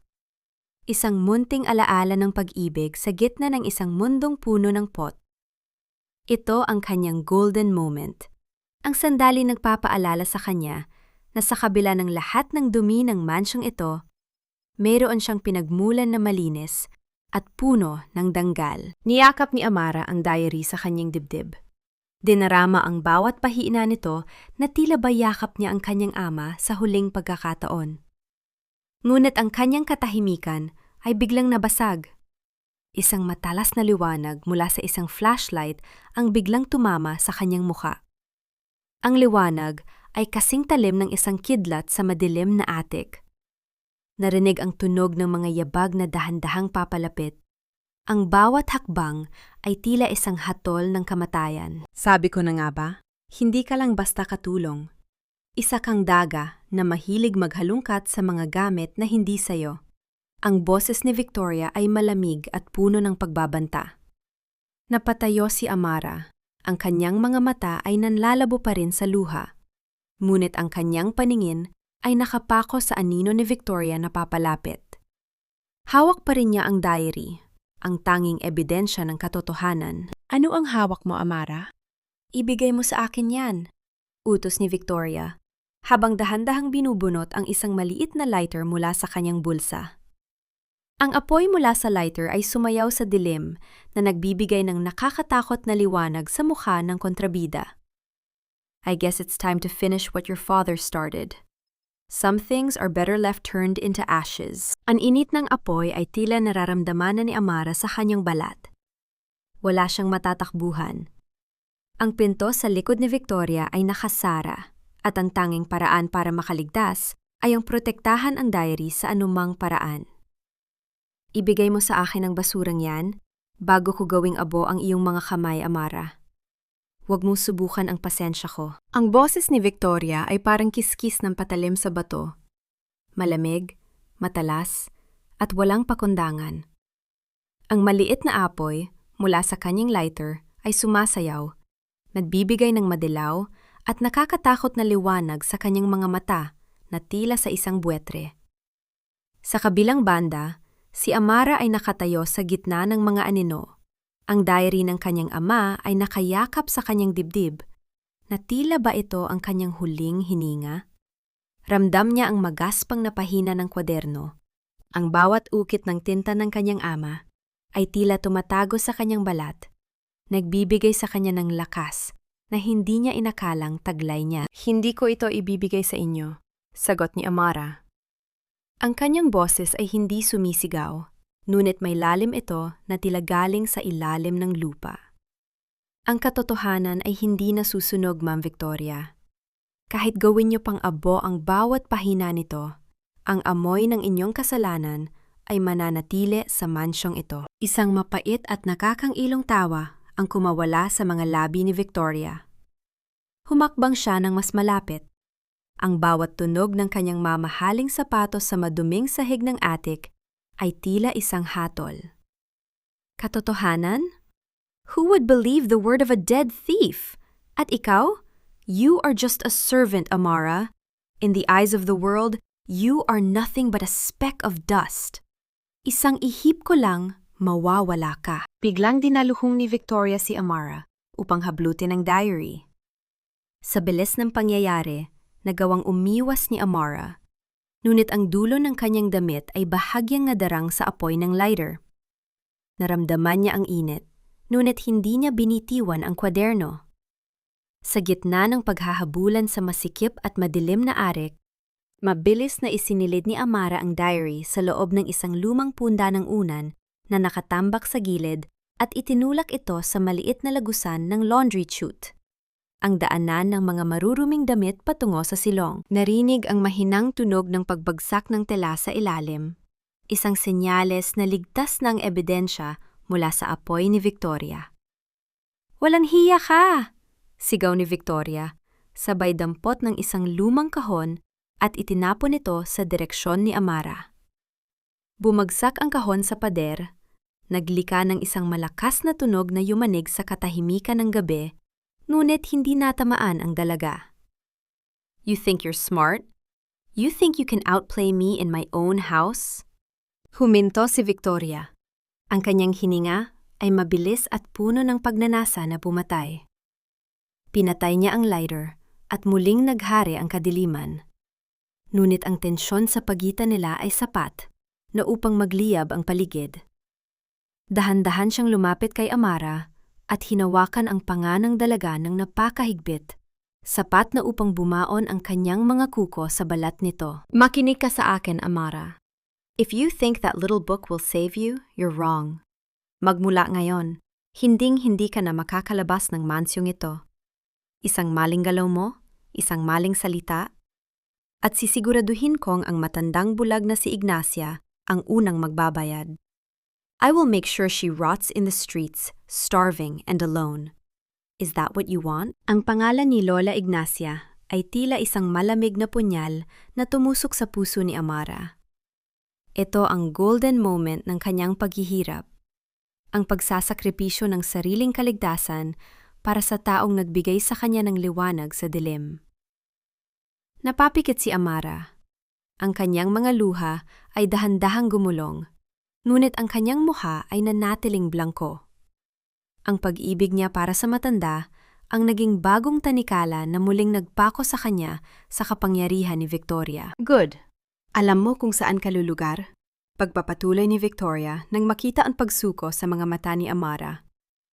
Isang munting alaala ng pag-ibig sa gitna ng isang mundong puno ng pot. Ito ang kanyang golden moment. Ang sandali nagpapaalala sa kanya na sa kabila ng lahat ng dumi ng mansyong ito, mayroon siyang pinagmulan na malinis at puno ng danggal. Niyakap ni Amara ang diary sa kanyang dibdib. Dinarama ang bawat pahina nito na tila ba yakap niya ang kanyang ama sa huling pagkakataon. Ngunit ang kanyang katahimikan ay biglang nabasag. Isang matalas na liwanag mula sa isang flashlight ang biglang tumama sa kanyang muka. Ang liwanag ay kasing talim ng isang kidlat sa madilim na attic. Narinig ang tunog ng mga yabag na dahan-dahang papalapit. Ang bawat hakbang ay tila isang hatol ng kamatayan. Sabi ko na nga ba, hindi ka lang basta katulong. Isa kang daga na mahilig maghalungkat sa mga gamit na hindi sayo. Ang boses ni Victoria ay malamig at puno ng pagbabanta. Napatayo si Amara. Ang kanyang mga mata ay nanlalabo pa rin sa luha. Ngunit ang kanyang paningin ay nakapako sa anino ni Victoria na papalapit. Hawak pa rin niya ang diary, ang tanging ebidensya ng katotohanan. Ano ang hawak mo, Amara? Ibigay mo sa akin yan, utos ni Victoria, habang dahan-dahang binubunot ang isang maliit na lighter mula sa kanyang bulsa. Ang apoy mula sa lighter ay sumayaw sa dilim na nagbibigay ng nakakatakot na liwanag sa mukha ng kontrabida. I guess it's time to finish what your father started. Some things are better left turned into ashes. Ang init ng apoy ay tila nararamdaman na ni Amara sa kanyang balat. Wala siyang matatakbuhan. Ang pinto sa likod ni Victoria ay nakasara at ang tanging paraan para makaligtas ay ang protektahan ang diary sa anumang paraan. Ibigay mo sa akin ang basurang yan bago ko gawing abo ang iyong mga kamay, Amara. Huwag mong subukan ang pasensya ko. Ang boses ni Victoria ay parang kiskis ng patalim sa bato. Malamig, matalas, at walang pakundangan. Ang maliit na apoy mula sa kanyang lighter ay sumasayaw, nagbibigay ng madilaw at nakakatakot na liwanag sa kanyang mga mata na tila sa isang buwetre. Sa kabilang banda, si Amara ay nakatayo sa gitna ng mga anino. Ang diary ng kanyang ama ay nakayakap sa kanyang dibdib, na tila ba ito ang kanyang huling hininga? Ramdam niya ang magaspang na pahina ng kwaderno. Ang bawat ukit ng tinta ng kanyang ama ay tila tumatago sa kanyang balat, nagbibigay sa kanya ng lakas na hindi niya inakalang taglay niya. Hindi ko ito ibibigay sa inyo, sagot ni Amara. Ang kanyang boses ay hindi sumisigaw, ngunit may lalim ito na tila galing sa ilalim ng lupa. Ang katotohanan ay hindi nasusunog, Ma'am Victoria. Kahit gawin niyo pang abo ang bawat pahina nito, ang amoy ng inyong kasalanan ay mananatili sa mansyong ito. Isang mapait at nakakangilong tawa ang kumawala sa mga labi ni Victoria. Humakbang siya ng mas malapit. Ang bawat tunog ng kanyang mamahaling sapatos sa maduming sahig ng attic ay tila isang hatol. Katotohanan? Who would believe the word of a dead thief? At ikaw? You are just a servant, Amara. In the eyes of the world, you are nothing but a speck of dust. Isang ihip ko lang, mawawala ka. Biglang dinaluhong ni Victoria si Amara upang hablutin ang diary. Sa bilis ng pangyayari, nagawang umiwas ni Amara. Ngunit ang dulo ng kanyang damit ay bahagyang nadarang sa apoy ng lighter. Naramdaman niya ang init, ngunit hindi niya binitiwan ang kwaderno. Sa gitna ng paghahabulan sa masikip at madilim na arik, mabilis na isinilid ni Amara ang diary sa loob ng isang lumang punda ng unan na nakatambak sa gilid at itinulak ito sa maliit na lagusan ng laundry chute. Ang daanan ng mga maruruming damit patungo sa silong. Narinig ang mahinang tunog ng pagbagsak ng tela sa ilalim, isang senyales na ligtas ng ebidensya mula sa apoy ni Victoria. "Walang hiya ka!" sigaw ni Victoria, sabay dampot ng isang lumang kahon at itinapon ito sa direksyon ni Amara. Bumagsak ang kahon sa pader, naglika ng isang malakas na tunog na yumanig sa katahimikan ng gabi, ngunit hindi natamaan ang dalaga. "You think you're smart? You think you can outplay me in my own house?" Huminto si Victoria. Ang kanyang hininga ay mabilis at puno ng pagnanasa na pumatay. Pinatay niya ang lighter at muling naghari ang kadiliman. Ngunit ang tensyon sa pagitan nila ay sapat na upang magliyab ang paligid. Dahan-dahan siyang lumapit kay Amara at hinawakan ang panga ng dalaga ng napakahigpit, sapat na upang bumaon ang kanyang mga kuko sa balat nito. "Makinig ka sa akin, Amara. If you think that little book will save you, you're wrong. Magmula ngayon, hinding-hindi ka na makakalabas ng mansyong ito. Isang maling galaw mo, isang maling salita, at sisiguraduhin kong ang matandang bulag na si Ignacia ang unang magbabayad. I will make sure she rots in the streets, starving and alone. Is that what you want?" Ang pangalan ni Lola Ignacia ay tila isang malamig na punyal na tumusok sa puso ni Amara. Ito ang golden moment ng kanyang paghihirap. Ang pagsasakripisyo ng sariling kaligtasan para sa taong nagbigay sa kanya ng liwanag sa dilim. Napapikit si Amara. Ang kanyang mga luha ay dahan-dahang gumulong, ngunit ang kanyang mukha ay nanatiling blangko. Ang pag-ibig niya para sa matanda ang naging bagong tanikala na muling nagpako sa kanya sa kapangyarihan ni Victoria. Good. Alam mo kung saan ka lulugar? Pagpapatuloy ni Victoria nang makita ang pagsuko sa mga mata ni Amara.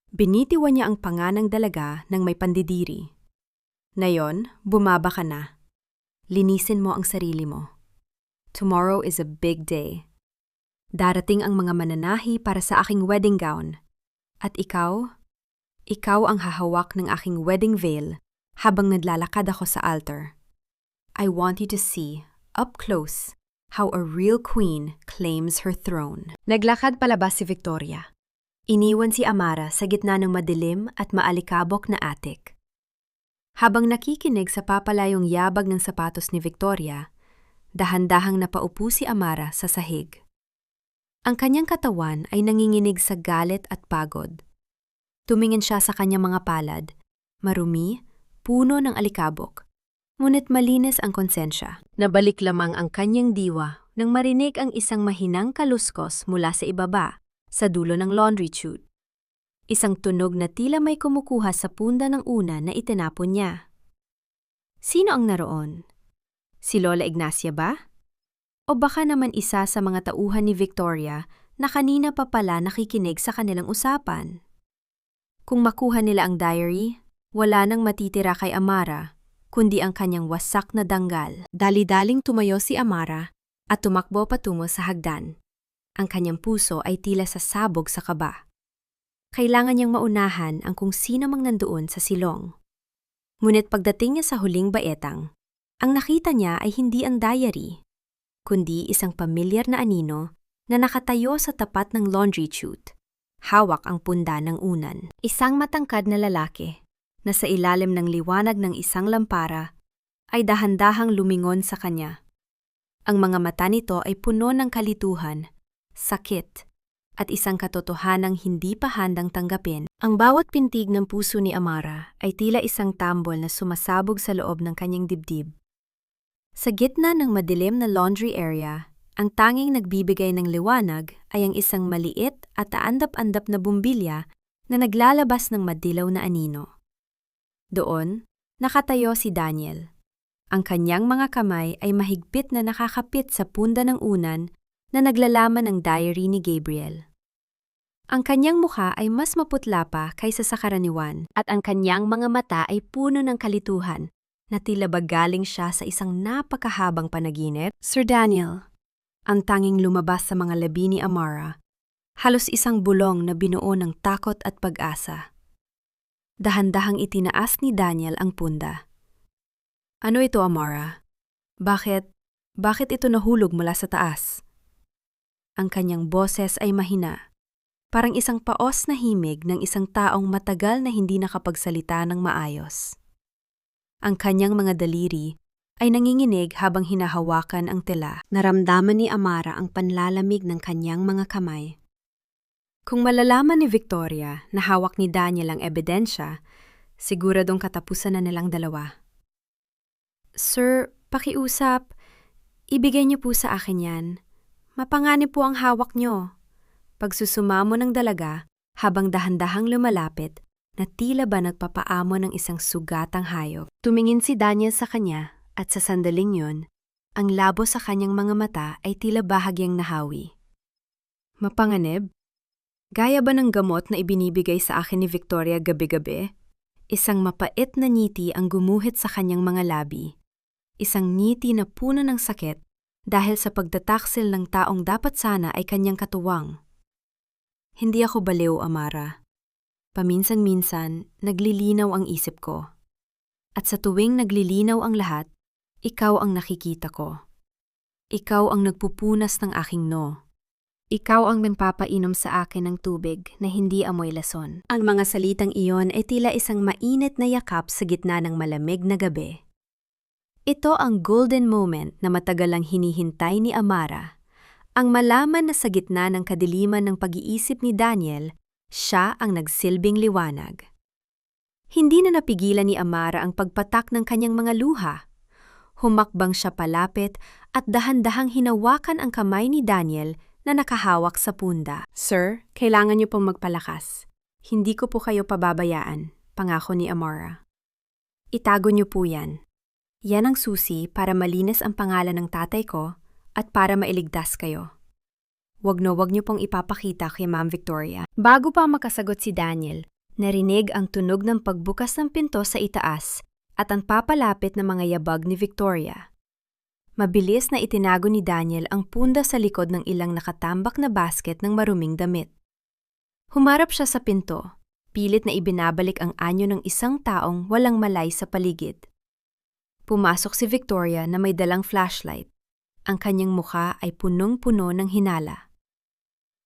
Binitiwan niya ang panga ng dalaga ng may pandidiri. Ngayon, bumaba ka na. Linisin mo ang sarili mo. Tomorrow is a big day. Darating ang mga mananahi para sa aking wedding gown. At ikaw ang hahawak ng aking wedding veil habang naglalakad ako sa altar. I want you to see, up close, how a real queen claims her throne. Naglakad palabas si Victoria. Iniwan si Amara sa gitna ng madilim at maalikabok na attic. Habang nakikinig sa papalayong yabag ng sapatos ni Victoria, dahan-dahang napaupo si Amara sa sahig. Ang kanyang katawan ay nanginginig sa galit at pagod. Tumingin siya sa kanyang mga palad, marumi, puno ng alikabok, ngunit malinis ang konsensya. Nabalik lamang ang kanyang diwa nang marinig ang isang mahinang kaluskos mula sa ibaba, sa dulo ng laundry chute. Isang tunog na tila may kumukuha sa punda ng una na itinapon niya. Sino ang naroon? Si Lola Ignacia ba? O baka naman isa sa mga tauhan ni Victoria na kanina pa pala nakikinig sa kanilang usapan? Kung makuha nila ang diary, wala nang matitira kay Amara, kundi ang kanyang wasak na danggal. Dali-daling tumayo si Amara at tumakbo patungo sa hagdan. Ang kanyang puso ay tila sasabog sa kaba. Kailangan niyang maunahan ang kung sino mang nandoon sa silong. Ngunit pagdating niya sa huling baetang, ang nakita niya ay hindi ang diary, kundi isang pamilyar na anino na nakatayo sa tapat ng laundry chute. Hawak ang punda ng unan. Isang matangkad na lalaki na sa ilalim ng liwanag ng isang lampara ay dahan-dahang lumingon sa kanya. Ang mga mata nito ay puno ng kalituhan, sakit, at isang katotohanang hindi pa handang tanggapin. Ang bawat pintig ng puso ni Amara ay tila isang tambol na sumasabog sa loob ng kanyang dibdib. Sa gitna ng madilim na laundry area, ang tanging nagbibigay ng liwanag ay ang isang maliit at taandap-andap na bumbilya na naglalabas ng madilaw na anino. Doon, nakatayo si Daniel. Ang kanyang mga kamay ay mahigpit na nakakapit sa punda ng unan na naglalaman ng diary ni Gabriel. Ang kanyang mukha ay mas maputla pa kaysa sa karaniwan at ang kanyang mga mata ay puno ng kalituhan na tila ba galing siya sa isang napakahabang panaginip. Sir Daniel, ang tanging lumabas sa mga labi ni Amara, halos isang bulong na binuo ng takot at pag-asa. Dahan-dahang itinaas ni Daniel ang punda. Ano ito, Amara? Bakit ito nahulog mula sa taas? Ang kanyang boses ay mahina, parang isang paos na himig ng isang taong matagal na hindi nakapagsalita ng maayos. Ang kanyang mga daliri ay nanginginig habang hinahawakan ang tela. Naramdaman ni Amara ang panlalamig ng kanyang mga kamay. Kung malalaman ni Victoria na hawak ni Daniel ang ebidensya, siguradong katapusan na nilang dalawa. Sir, pakiusap, ibigay niyo po sa akin yan. Mapanganib po ang hawak niyo. Pagsusumamo ng dalaga habang dahan-dahang lumalapit na tila ba nagpapaamo ng isang sugatang hayop. Tumingin si Daniel sa kanya at sa sandaling yun, ang labo sa kanyang mga mata ay tila bahagyang nahawi. Mapanganib? Gaya ba ng gamot na ibinibigay sa akin ni Victoria gabi-gabi? Isang mapait na ngiti ang gumuhit sa kanyang mga labi. Isang ngiti na puno ng sakit dahil sa pagtataksil ng taong dapat sana ay kanyang katuwang. Hindi ako baliw, Amara. Paminsan-minsan, naglilinaw ang isip ko. At sa tuwing naglilinaw ang lahat, ikaw ang nakikita ko. Ikaw ang nagpupunas ng aking no. Ikaw ang nagpapainom sa akin ng tubig na hindi amoy lason. Ang mga salitang iyon ay tila isang mainit na yakap sa gitna ng malamig na gabi. Ito ang golden moment na matagal ang hinihintay ni Amara. Ang malaman na sa gitna ng kadiliman ng pag-iisip ni Daniel, siya ang nagsilbing liwanag. Hindi na napigilan ni Amara ang pagpatak ng kanyang mga luha. Humakbang siya palapit at dahan-dahang hinawakan ang kamay ni Daniel na nakahawak sa punda. Sir, kailangan niyo pong magpalakas. Hindi ko po kayo pababayaan, pangako ni Amara. Itago niyo po yan. Yan ang susi para malinis ang pangalan ng tatay ko at para mailigtas kayo. Wag niyo pong ipapakita kay Ma'am Victoria. Bago pa makasagot si Daniel, narinig ang tunog ng pagbukas ng pinto sa itaas at ang papalapit na mga yabag ni Victoria. Mabilis na itinago ni Daniel ang punda sa likod ng ilang nakatambak na basket ng maruming damit. Humarap siya sa pinto, pilit na ibinabalik ang anyo ng isang taong walang malay sa paligid. Pumasok si Victoria na may dalang flashlight. Ang kanyang mukha ay punong-puno ng hinala.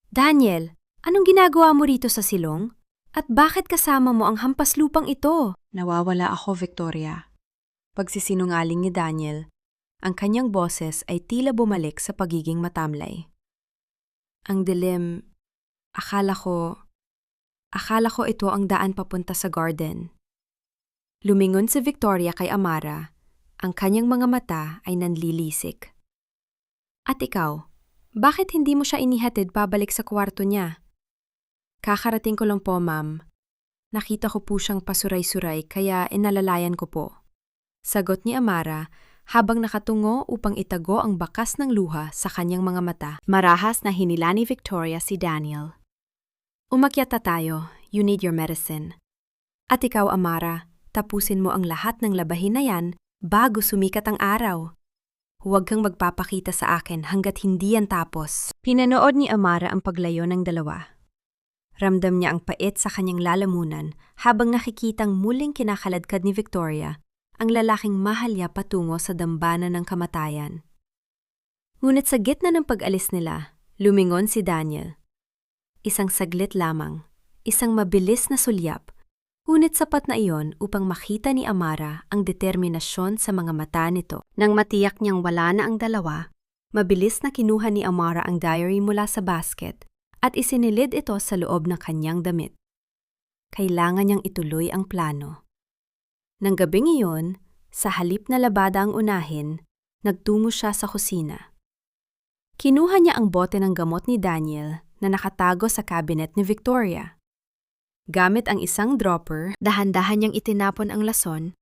Daniel, anong ginagawa mo rito sa silong? At bakit kasama mo ang hampaslupang ito? Nawawala ako, Victoria. Pagsisinungaling ni Daniel, ang kanyang boses ay tila bumalik sa pagiging matamlay. Ang dilim, akala ko ito ang daan papunta sa garden. Lumingon si Victoria kay Amara, ang kanyang mga mata ay nanlilisik. At ikaw, bakit hindi mo siya inihatid pabalik sa kwarto niya? Kakarating ko lang po, ma'am. Nakita ko po siyang pasuray-suray kaya inalalayan ko po. Sagot ni Amara habang nakatungo upang itago ang bakas ng luha sa kanyang mga mata. Marahas na hinila ni Victoria si Daniel. Umakyat na tayo, you need your medicine. At ikaw, Amara, tapusin mo ang lahat ng labahin na yan bago sumikat ang araw. Huwag kang magpapakita sa akin hanggat hindi yan tapos. Pinanood ni Amara ang paglayo ng dalawa. Ramdam niya ang pait sa kanyang lalamunan habang nakikitang muling kinakaladkad ni Victoria ang lalaking mahal niya patungo sa dambana ng kamatayan. Ngunit sa gitna ng pag-alis nila, lumingon si Daniel. Isang saglit lamang, isang mabilis na sulyap, ngunit sapat na iyon upang makita ni Amara ang determinasyon sa mga mata nito. Nang matiyak niyang wala na ang dalawa, mabilis na kinuha ni Amara ang diary mula sa basket at isinilid ito sa loob ng kanyang damit. Kailangan niyang ituloy ang plano. Nang gabing iyon, sa halip na labada ang unahin, nagtungo siya sa kusina. Kinuha niya ang bote ng gamot ni Daniel na nakatago sa cabinet ni Victoria. Gamit ang isang dropper, dahan-dahan niyang itinapon ang lason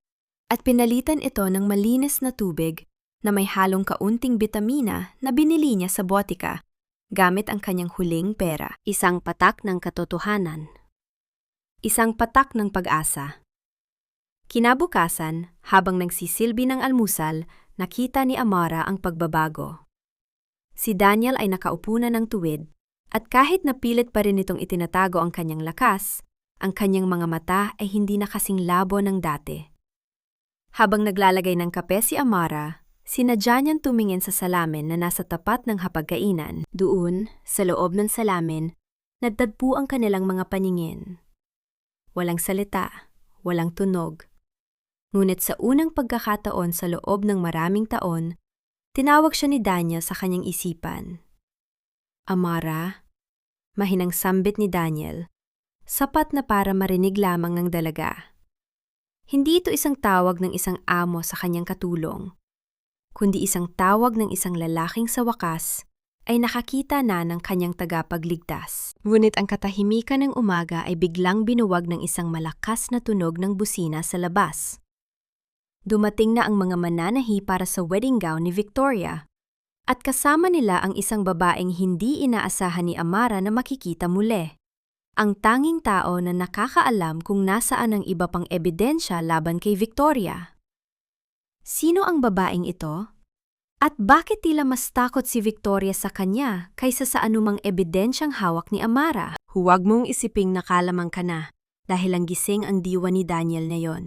at pinalitan ito ng malinis na tubig na may halong kaunting bitamina na binili niya sa botika gamit ang kanyang huling pera. Isang patak ng katotohanan. Isang patak ng pag-asa. Kinabukasan, habang nagsisilbi ng almusal, nakita ni Amara ang pagbabago. Si Daniel ay nakaupo na ng tuwid, at kahit napilit pa rin itong itinatago ang kanyang lakas, ang kanyang mga mata ay hindi na kasing labo ng dati. Habang naglalagay ng kape si Amara, sinadya niyang tumingin sa salamin na nasa tapat ng hapagkainan. Doon, sa loob ng salamin, nadadpu ang kanilang mga paningin. Walang salita, walang tunog. Ngunit sa unang pagkakataon sa loob ng maraming taon, tinawag siya ni Daniel sa kanyang isipan. Amara, mahinang sambit ni Daniel, sapat na para marinig lamang ng dalaga. Hindi ito isang tawag ng isang amo sa kanyang katulong, kundi isang tawag ng isang lalaking sa wakas ay nakakita na ng kanyang tagapagligtas. Ngunit ang katahimikan ng umaga ay biglang binuwag ng isang malakas na tunog ng busina sa labas. Dumating na ang mga mananahi para sa wedding gown ni Victoria, at kasama nila ang isang babaeng hindi inaasahan ni Amara na makikita muli. Ang tanging tao na nakakaalam kung nasaan ang iba pang ebidensya laban kay Victoria. Sino ang babaeng ito? At bakit tila mas takot si Victoria sa kanya kaysa sa anumang ebidensyang hawak ni Amara? Huwag mong isiping nakalamang ka na dahil ang gising ang diwa ni Daniel na yon.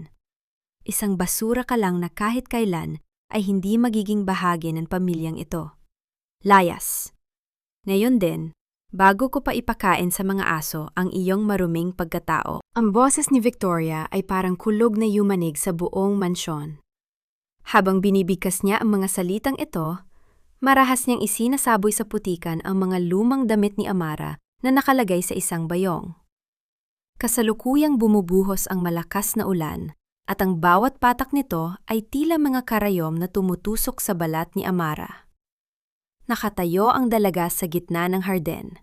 Isang basura ka lang na kahit kailan ay hindi magiging bahagi ng pamilyang ito. Layas. Ngayon din, bago ko pa ipakain sa mga aso ang iyong maruming pagkatao. Ang boses ni Victoria ay parang kulog na yumanig sa buong mansyon. Habang binibigkas niya ang mga salitang ito, Marahas niyang isinasaboy sa putikan ang mga lumang damit ni Amara na nakalagay sa isang bayong. Kasalukuyang bumubuhos ang malakas na ulan at ang bawat patak nito ay tila mga karayom na tumutusok sa balat ni Amara. Nakatayo ang dalaga sa gitna ng harden,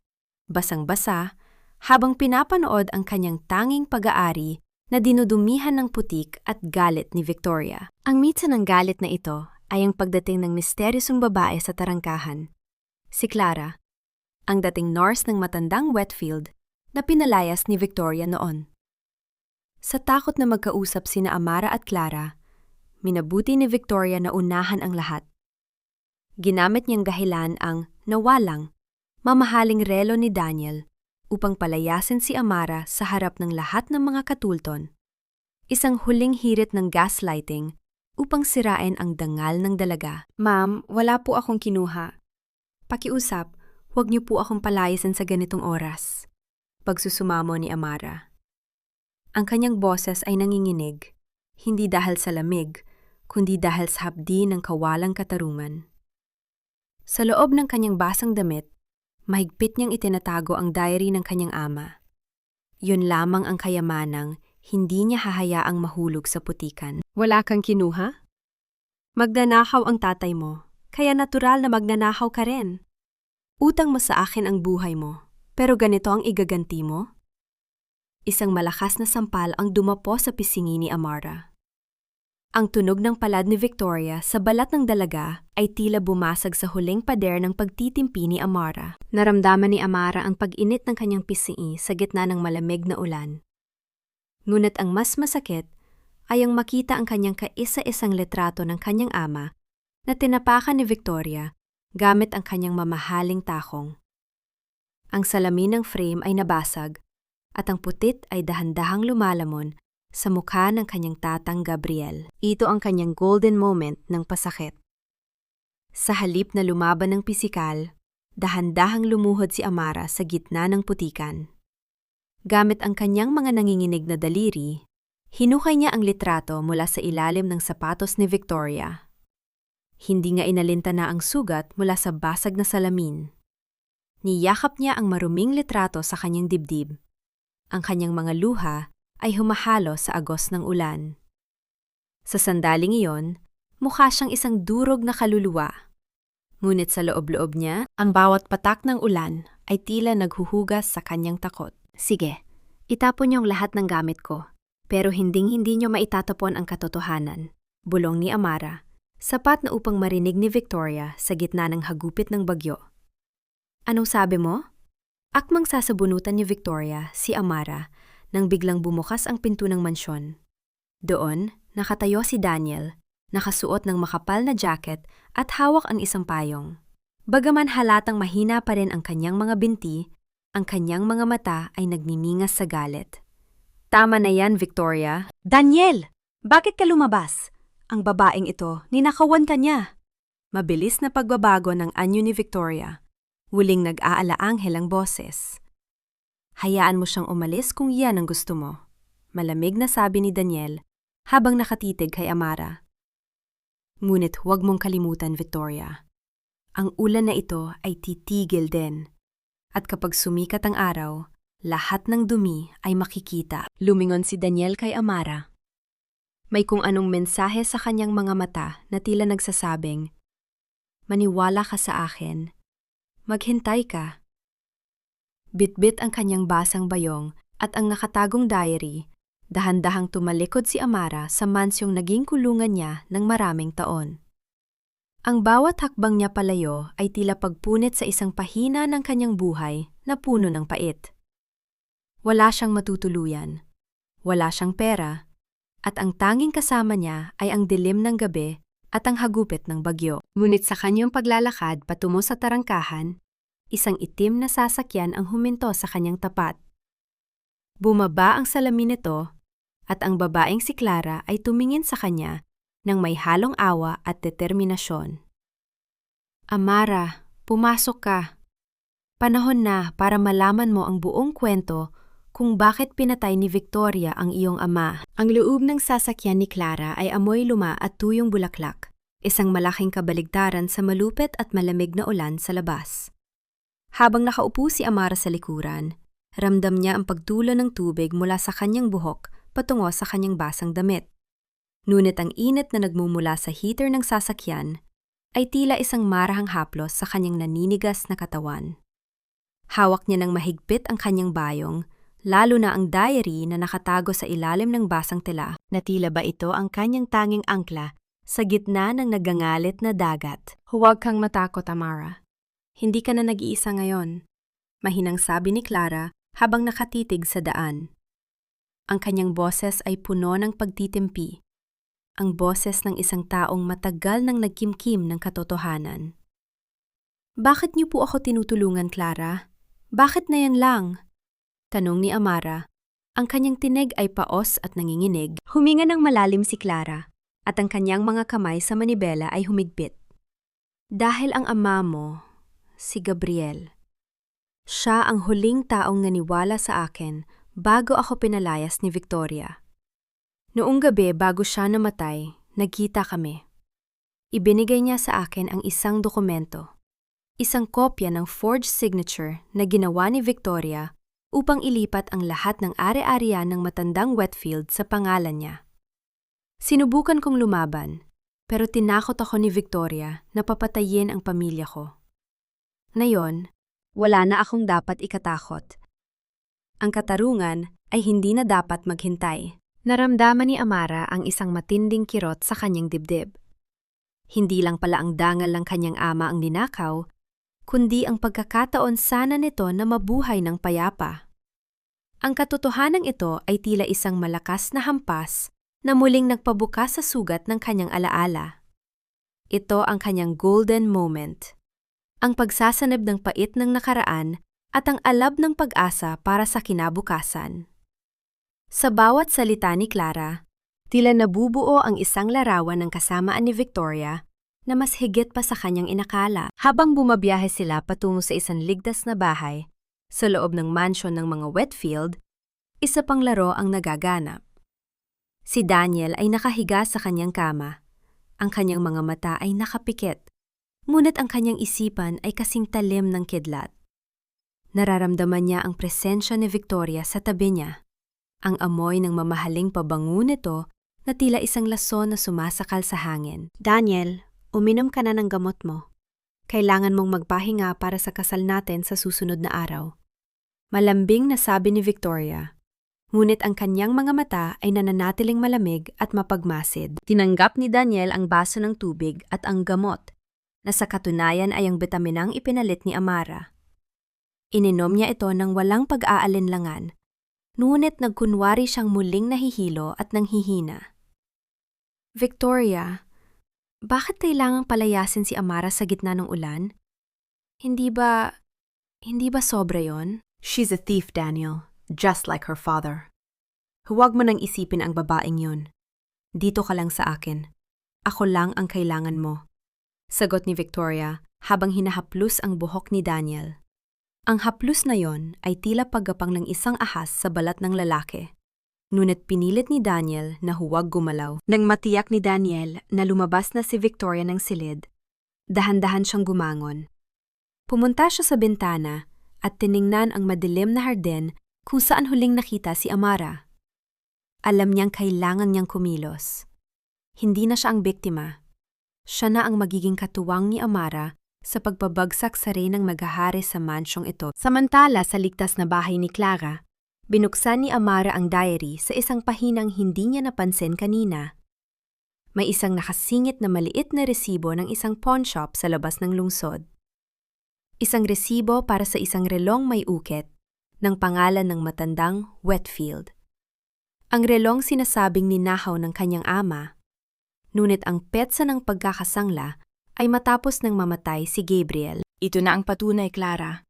basang-basa, habang pinapanood ang kanyang tanging pag-aari na dinudumihan ng putik at galit ni Victoria. Ang mitsa ng galit na ito ay ang pagdating ng misteryosong babae sa tarangkahan. Si Clara, ang dating nurse ng matandang Wetfield na pinalayas ni Victoria noon. Sa takot na magkausap sina Amara at Clara, minabuti ni Victoria na unahan ang lahat. Ginamit niyang gahilan ang nawalang, mamahaling relo ni Daniel upang palayasin si Amara sa harap ng lahat ng mga katulton. Isang huling hirit ng gaslighting upang sirain ang dangal ng dalaga. Ma'am, wala po akong kinuha. Pakiusap, huwag niyo po akong palayasin sa ganitong oras. Pagsusumamo ni Amara. Ang kanyang boses ay nanginginig, hindi dahil sa lamig, kundi dahil sa hapdi ng kawalang katarungan. Sa loob ng kanyang basang damit, mahigpit niyang itinatago ang diary ng kanyang ama. Yun lamang ang kayamanang hindi niya hahayaang mahulog sa putikan. Wala kang kinuha? Magnanakaw ang tatay mo, kaya natural na magnanakaw ka rin. Utang mo sa akin ang buhay mo, pero ganito ang igaganti mo? Isang malakas na sampal ang dumapo sa pisingi ni Amara. Ang tunog ng palad ni Victoria sa balat ng dalaga ay tila bumasag sa huling pader ng pagtitimpi ni Amara. Naramdaman ni Amara ang pag-init ng kanyang pisingi sa gitna ng malamig na ulan. Ngunit ang mas masakit ay ang makita ang kanyang kaisa-isang litrato ng kanyang ama na tinapakan ni Victoria gamit ang kanyang mamahaling takong. Ang salamin ng frame ay nabasag at ang putit ay dahan-dahang lumalamon sa mukha ng kanyang tatang Gabriel. Ito ang kanyang golden moment ng pasakit. Sa halip na lumaban ng pisikal, dahan-dahang lumuhod si Amara sa gitna ng putikan. Gamit ang kanyang mga nanginginig na daliri, hinukay niya ang litrato mula sa ilalim ng sapatos ni Victoria. Hindi nga inalinta na ang sugat mula sa basag na salamin. Niyakap niya ang maruming litrato sa kanyang dibdib. Ang kanyang mga luha ay humahalo sa agos ng ulan. Sa sandaling iyon, mukha siyang isang durog na kaluluwa. Ngunit sa loob-loob niya, ang bawat patak ng ulan ay tila naghuhugas sa kanyang takot. Sige, itapon niyo ang lahat ng gamit ko, pero hinding-hindi niyo maitatapon ang katotohanan, bulong ni Amara, sapat na upang marinig ni Victoria sa gitna ng hagupit ng bagyo. Anong sabi mo? Akmang sasabunutan ni Victoria si Amara nang biglang bumukas ang pinto ng mansyon. Doon, nakatayo si Daniel, nakasuot ng makapal na jacket at hawak ang isang payong. Bagaman halatang mahina pa rin ang kanyang mga binti, ang kanyang mga mata ay nagniningas sa galit. Tama na yan, Victoria. Daniel! Bakit ka lumabas? Ang babaeng ito, ninakawan ka niya. Mabilis na pagbabago ng anyo ni Victoria. Huling nag-aala-anghel ang boses. Hayaan mo siyang umalis kung iyan ang gusto mo. Malamig na sabi ni Daniel habang nakatitig kay Amara. Ngunit huwag mong kalimutan, Victoria. Ang ulan na ito ay titigil din. At kapag sumikat ang araw, lahat ng dumi ay makikita. Lumingon si Daniel kay Amara. May kung anong mensahe sa kanyang mga mata na tila nagsasabing, maniwala ka sa akin. Maghintay ka. Bitbit ang kanyang basang bayong at ang nakatagong diary, dahan-dahang tumalikod si Amara sa mansyong naging kulungan niya ng maraming taon. Ang bawat hakbang niya palayo ay tila pagpunit sa isang pahina ng kanyang buhay na puno ng pait. Wala siyang matutuluyan, wala siyang pera, at ang tanging kasama niya ay ang dilim ng gabi at ang hagupit ng bagyo. Ngunit sa kanyang paglalakad patungo sa tarangkahan, isang itim na sasakyan ang huminto sa kanyang tapat. Bumaba ang salamin nito at ang babaeng si Clara ay tumingin sa kanya nang may halong awa at determinasyon. Amara, pumasok ka. Panahon na para malaman mo ang buong kwento kung bakit pinatay ni Victoria ang iyong ama. Ang loob ng sasakyan ni Clara ay amoy luma at tuyong bulaklak, Isang malaking kabaligtaran sa malupit at malamig na ulan sa labas. Habang nakaupo si Amara sa likuran, ramdam niya ang pagtulo ng tubig mula sa kanyang buhok patungo sa kanyang basang damit. Ngunit ang init na nagmumula sa heater ng sasakyan ay tila isang marahang haplos sa kanyang naninigas na katawan. Hawak niya ng mahigpit ang kanyang bayong, lalo na ang diary na nakatago sa ilalim ng basang tela, na tila ba ito ang kanyang tanging angkla sa gitna ng nagangalit na dagat. Huwag kang matakot, Amara. Hindi ka na nag-iisa ngayon, mahinang sabi ni Clara habang nakatitig sa daan. Ang kanyang boses ay puno ng pagtitimpi, ang boses ng isang taong matagal nang nagkimkim ng katotohanan. Bakit niyo po ako tinutulungan, Clara? Bakit na yan lang? Tanong ni Amara. Ang kanyang tinig ay paos at nanginginig. Huminga ng malalim si Clara at ang kanyang mga kamay sa manibela ay humigpit. Dahil ang ama mo, si Gabriel. Siya ang huling taong naniwala sa akin bago ako pinalayas ni Victoria. Noong gabi bago siya namatay, nagkita kami. Ibinigay niya sa akin ang isang dokumento, isang kopya ng forged signature na ginawa ni Victoria upang ilipat ang lahat ng ari-arian ng matandang Wetfield sa pangalan niya. Sinubukan kong lumaban, pero tinakot ako ni Victoria na papatayin ang pamilya ko. Ngayon, wala na akong dapat ikatakot. Ang katarungan ay hindi na dapat maghintay. Naramdaman ni Amara ang isang matinding kirot sa kanyang dibdib. Hindi lang pala ang dangal ng kanyang ama ang ninakaw, kundi ang pagkakataon sana nito na mabuhay ng payapa. Ang katotohanan ito ay tila isang malakas na hampas na muling nagpabukas sa sugat ng kanyang alaala. Ito ang kanyang golden moment, ang pagsasanib ng pait ng nakaraan at ang alab ng pag-asa para sa kinabukasan. Sa bawat salita ni Clara, tila nabubuo ang isang larawan ng kasamaan ni Victoria na mas higit pa sa kanyang inakala. Habang bumabiyahe sila patungo sa isang ligtas na bahay, sa loob ng mansyon ng mga Wetfield, isa pang laro ang nagaganap. Si Daniel ay nakahiga sa kanyang kama. Ang kanyang mga mata ay nakapikit, ngunit ang kanyang isipan ay kasing talim ng kidlat. Nararamdaman niya ang presensya ni Victoria sa tabi niya. Ang amoy ng mamahaling pabango nito na tila isang lason na sumasakal sa hangin. Daniel, uminom ka na ng gamot mo. Kailangan mong magpahinga para sa kasal natin sa susunod na araw. Malambing na sabi ni Victoria, ngunit ang kanyang mga mata ay nananatiling malamig at mapagmasid. Tinanggap ni Daniel ang baso ng tubig at ang gamot, na sa katunayan ay ang bitaminang ipinalit ni Amara. Ininom niya ito ng walang pag-aalinlangan, ngunit nagkunwari siyang muling nahihilo at nanghihina. Victoria, bakit kailangang palayasin si Amara sa gitna ng ulan? Hindi ba sobra yon? She's a thief, Daniel, just like her father. Huwag mo nang isipin ang babaeng yun. Dito ka lang sa akin. Ako lang ang kailangan mo. Sagot ni Victoria habang hinahaplos ang buhok ni Daniel. Ang haplos na yon ay tila paggapang ng isang ahas sa balat ng lalaki. Ngunit pinilit ni Daniel na huwag gumalaw. Nang matiyak ni Daniel na lumabas na si Victoria ng silid, dahan-dahan siyang gumangon. Pumunta siya sa bintana at tiningnan ang madilim na hardin kung saan huling nakita si Amara. Alam niyang kailangan niyang kumilos. Hindi na siya ang biktima. Siya na ang magiging katuwang ni Amara sa pagbabagsak sa reynang maghahari sa mansyong ito. Samantala sa ligtas na bahay ni Clara, binuksan ni Amara ang diary sa isang pahinang hindi niya napansin kanina. May isang nakasingit na maliit na resibo ng isang pawn shop sa labas ng lungsod. Isang resibo para sa isang relong may ukit ng pangalan ng matandang Wetfield. Ang relong sinasabing ninakaw ng kanyang ama, ngunit ang petsa ng pagkakasangla ay matapos nang mamatay si Gabriel. Ito na ang patunay, Clara.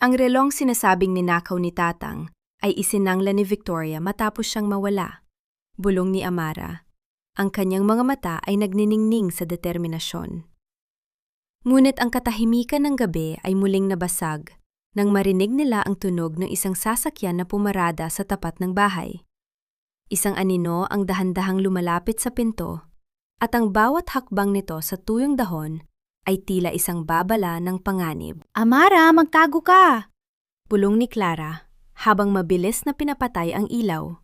Ang relong sinasabing ninakaw ni Tatang ay isinangla ni Victoria matapos siyang mawala. Bulong ni Amara. Ang kanyang mga mata ay nagniningning sa determinasyon. Ngunit ang katahimikan ng gabi ay muling nabasag nang marinig nila ang tunog ng isang sasakyan na pumarada sa tapat ng bahay. Isang anino ang dahan-dahang lumalapit sa pinto, at ang bawat hakbang nito sa tuyong dahon ay tila isang babala ng panganib. Amara, magtago ka! Bulong ni Clara habang mabilis na pinapatay ang ilaw.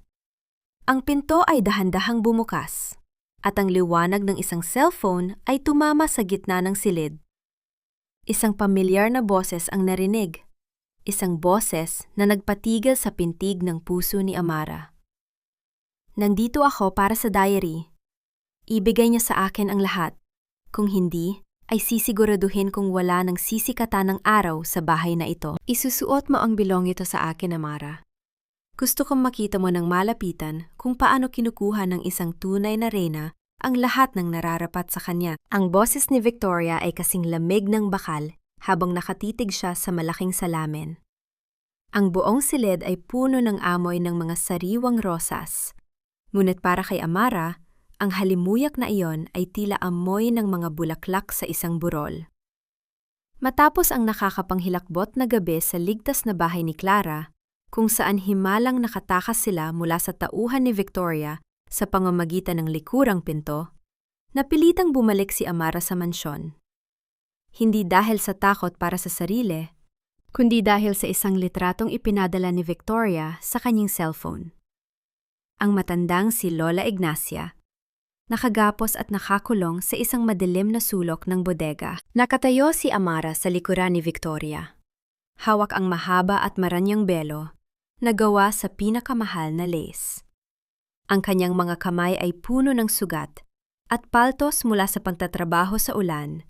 Ang pinto ay dahan-dahang bumukas at ang liwanag ng isang cellphone ay tumama sa gitna ng silid. Isang pamilyar na boses ang narinig. Isang boses na nagpatigil sa pintig ng puso ni Amara. Nandito ako para sa diary. Ibigay niya sa akin ang lahat. Kung hindi, ay sisiguraduhin kung wala ng sisikatan ng araw sa bahay na ito. Isusuot mo ang bilong ito sa akin, Amara. Gusto kong makita mo ng malapitan kung paano kinukuha ng isang tunay na reyna ang lahat ng nararapat sa kanya. Ang boses ni Victoria ay kasing lamig ng bakal habang nakatitig siya sa malaking salamin. Ang buong silid ay puno ng amoy ng mga sariwang rosas. Ngunit para kay Amara, ang halimuyak na iyon ay tila amoy ng mga bulaklak sa isang burol. Matapos ang nakakapanghilakbot na gabi sa ligtas na bahay ni Clara, kung saan himalang nakatakas sila mula sa tauhan ni Victoria sa pamamagitan ng likurang pinto, napilitang bumalik si Amara sa mansyon. Hindi dahil sa takot para sa sarili, kundi dahil sa isang litratong ipinadala ni Victoria sa kanyang cellphone. Ang matandang si Lola Ignacia, nakagapos at nakakulong sa isang madilim na sulok ng bodega. Nakatayo si Amara sa likuran ni Victoria. Hawak ang mahaba at maranyang belo na gawa sa pinakamahal na lace. Ang kanyang mga kamay ay puno ng sugat at paltos mula sa pagtatrabaho sa ulan,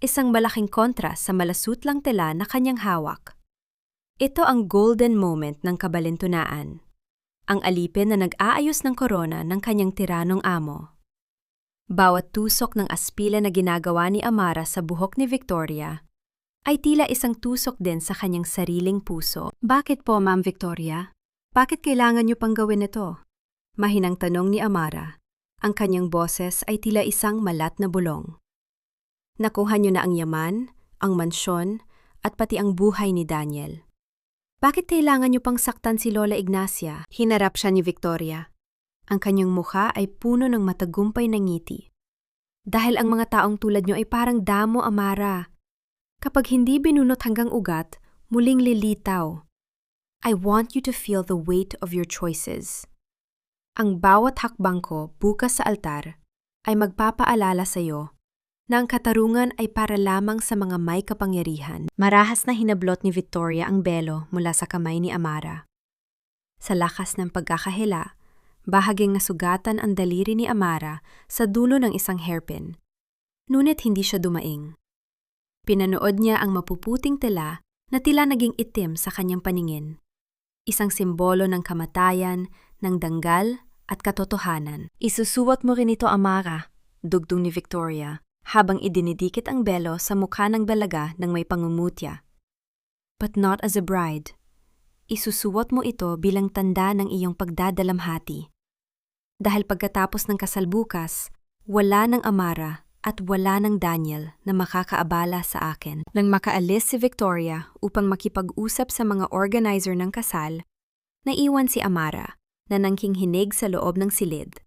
isang malaking kontra sa malasutlang tela na kanyang hawak. Ito ang golden moment ng kabalintunaan, ang alipin na nag-aayos ng korona ng kanyang tiranong amo. Bawat tusok ng aspila na ginagawa ni Amara sa buhok ni Victoria ay tila isang tusok din sa kanyang sariling puso. Bakit po, Ma'am Victoria? Bakit kailangan niyo pang gawin ito? Mahinang tanong ni Amara. Ang kanyang boses ay tila isang malat na bulong. Nakuha niyo na ang yaman, ang mansyon, at pati ang buhay ni Daniel. Bakit kailangan niyo pang saktan si Lola Ignacia? Hinarap siya ni Victoria. Ang kanyang mukha ay puno ng matagumpay na ngiti. Dahil ang mga taong tulad niyo ay parang damo, Amara. Kapag hindi binunot hanggang ugat, muling lilitaw. I want you to feel the weight of your choices. Ang bawat hakbang ko bukas sa altar ay magpapaalala sa iyo na ang katarungan ay para lamang sa mga may kapangyarihan. Marahas na hinablot ni Victoria ang belo mula sa kamay ni Amara. Sa lakas ng pagkakahila, bahaging nasugatan ang daliri ni Amara sa dulo ng isang hairpin. Ngunit hindi siya dumaing. Pinanood niya ang mapuputing tela na tila naging itim sa kanyang paningin. Isang simbolo ng kamatayan, ng danggal at katotohanan. Isusuwat mo rin ito, Amara, dugtong ni Victoria, habang idinidikit ang belo sa mukha ng dalaga ng may pangungutya. But not as a bride. Isusuwat mo ito bilang tanda ng iyong pagdadalamhati. Dahil pagkatapos ng kasal bukas, wala ng Amara at wala ng Daniel na makakaabala sa akin. Nang makaalis si Victoria upang makipag-usap sa mga organizer ng kasal, naiwan si Amara na nangkinghinig sa loob ng silid.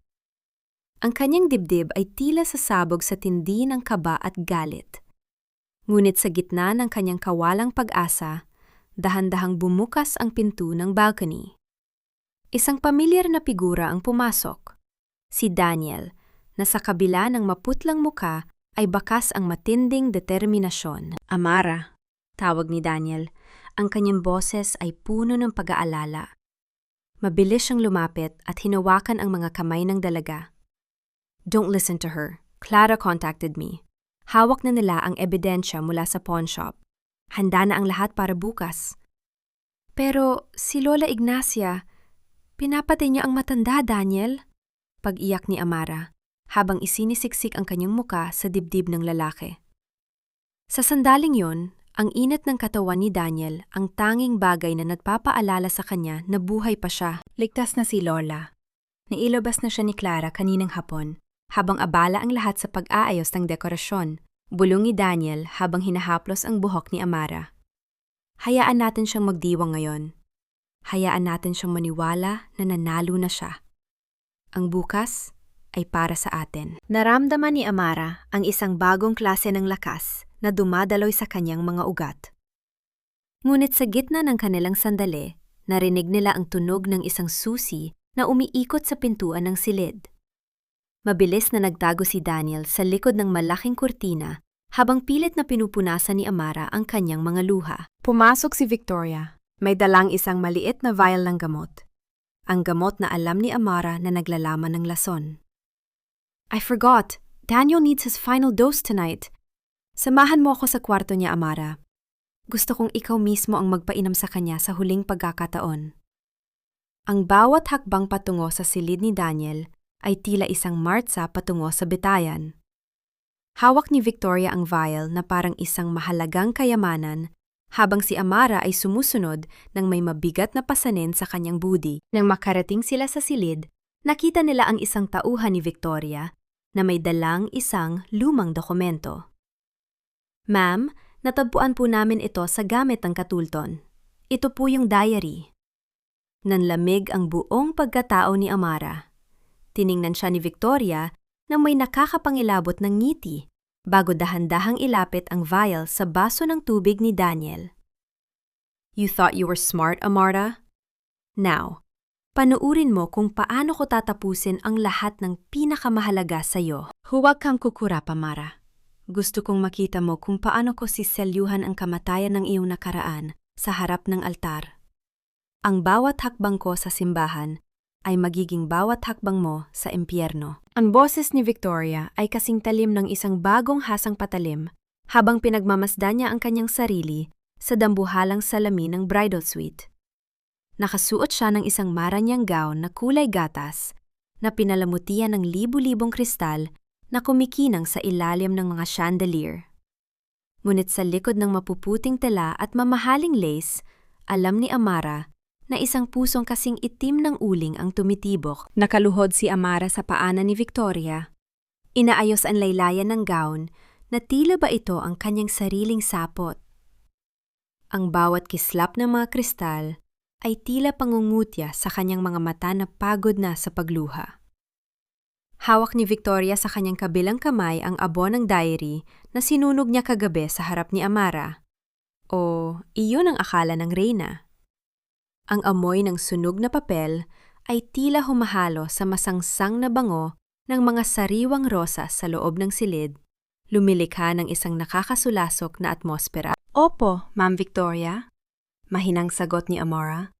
Ang kanyang dibdib ay tila sasabog sa tindi ng kaba at galit. Ngunit sa gitna ng kanyang kawalang pag-asa, dahan-dahang bumukas ang pinto ng balcony. Isang pamilyar na figura ang pumasok. Si Daniel, na sa kabila ng maputlang muka ay bakas ang matinding determinasyon. Amara, tawag ni Daniel, ang kanyang boses ay puno ng pag-aalala. Mabilis siyang lumapit at hinawakan ang mga kamay ng dalaga. Don't listen to her. Clara contacted me. Hawak na nila ang ebidensya mula sa pawn shop. Handa na ang lahat para bukas. Pero si Lola Ignacia, pinapatay niya ang matanda, Daniel. Pag-iyak ni Amara, habang isinisiksik ang kanyang muka sa dibdib ng lalaki. Sa sandaling yon, ang init ng katawan ni Daniel ang tanging bagay na nagpapaalala sa kanya na buhay pa siya. Ligtas na si Lola. Nailabas na siya ni Clara kaninang hapon, habang abala ang lahat sa pag-aayos ng dekorasyon. Bulong ni Daniel habang hinahaplos ang buhok ni Amara. Hayaan natin siyang magdiwang ngayon. Hayaan natin siyang maniwala na nanalo na siya. Ang bukas, ay para sa atin. Naramdaman ni Amara ang isang bagong klase ng lakas na dumadaloy sa kanyang mga ugat. Ngunit sa gitna ng kanilang sandali, narinig nila ang tunog ng isang susi na umiikot sa pintuan ng silid. Mabilis na nagtago si Daniel sa likod ng malaking kurtina habang pilit na pinupunasan ni Amara ang kanyang mga luha. Pumasok si Victoria. May dalang isang maliit na vial ng gamot. Ang gamot na alam ni Amara na naglalaman ng lason. I forgot. Daniel needs his final dose tonight. Samahan mo ako sa kwarto niya, Amara. Gusto kong ikaw mismo ang magpainom sa kanya sa huling pagkakataon. Ang bawat hakbang patungo sa silid ni Daniel ay tila isang martsa patungo sa bitayan. Hawak ni Victoria ang vial na parang isang mahalagang kayamanan habang si Amara ay sumusunod ng may mabigat na pasanin sa kanyang budi. Nang makarating sila sa silid, nakita nila ang isang tauhan ni Victoria na may dalang isang lumang dokumento. Ma'am, natagpuan po namin ito sa gamit ng katulton. Ito po yung diary. Nanlamig ang buong pagkatao ni Amara. Tiningnan siya ni Victoria na may nakakapangilabot ng ngiti bago dahan-dahang ilapit ang vial sa baso ng tubig ni Daniel. You thought you were smart, Amara? Now, panuurin mo kung paano ko tatapusin ang lahat ng pinakamahalaga sa iyo. Huwag kang kukurap, Amara. Gusto kong makita mo kung paano ko siselyuhan ang kamatayan ng iyong nakaraan sa harap ng altar. Ang bawat hakbang ko sa simbahan ay magiging bawat hakbang mo sa impyerno. Ang boses ni Victoria ay kasing talim ng isang bagong hasang patalim habang pinagmamasdan niya ang kanyang sarili sa dambuhalang salamin ng bridal suite. Nakasuot siya ng isang maranyang gown na kulay gatas na pinalamutian ng libu-libong kristal na kumikinang sa ilalim ng mga chandelier. Ngunit sa likod ng mapuputing tela at mamahaling lace, alam ni Amara na isang pusong kasing itim ng uling ang tumitibok. Nakaluhod si Amara sa paanan ni Victoria. Inaayos ang laylayan ng gown na tila ba ito ang kanyang sariling sapot. Ang bawat kislap ng mga kristal ay tila pangungutya sa kanyang mga mata na pagod na sa pagluha. Hawak ni Victoria sa kanyang kabilang kamay ang abo ng diary na sinunog niya kagabi sa harap ni Amara. O iyon ang akala ng reyna. Ang amoy ng sunog na papel ay tila humahalo sa masangsang na bango ng mga sariwang rosas sa loob ng silid, lumilikha ng isang nakakasulasok na atmosfera. Opo, Ma'am Victoria. Mahinang sagot ni Amara.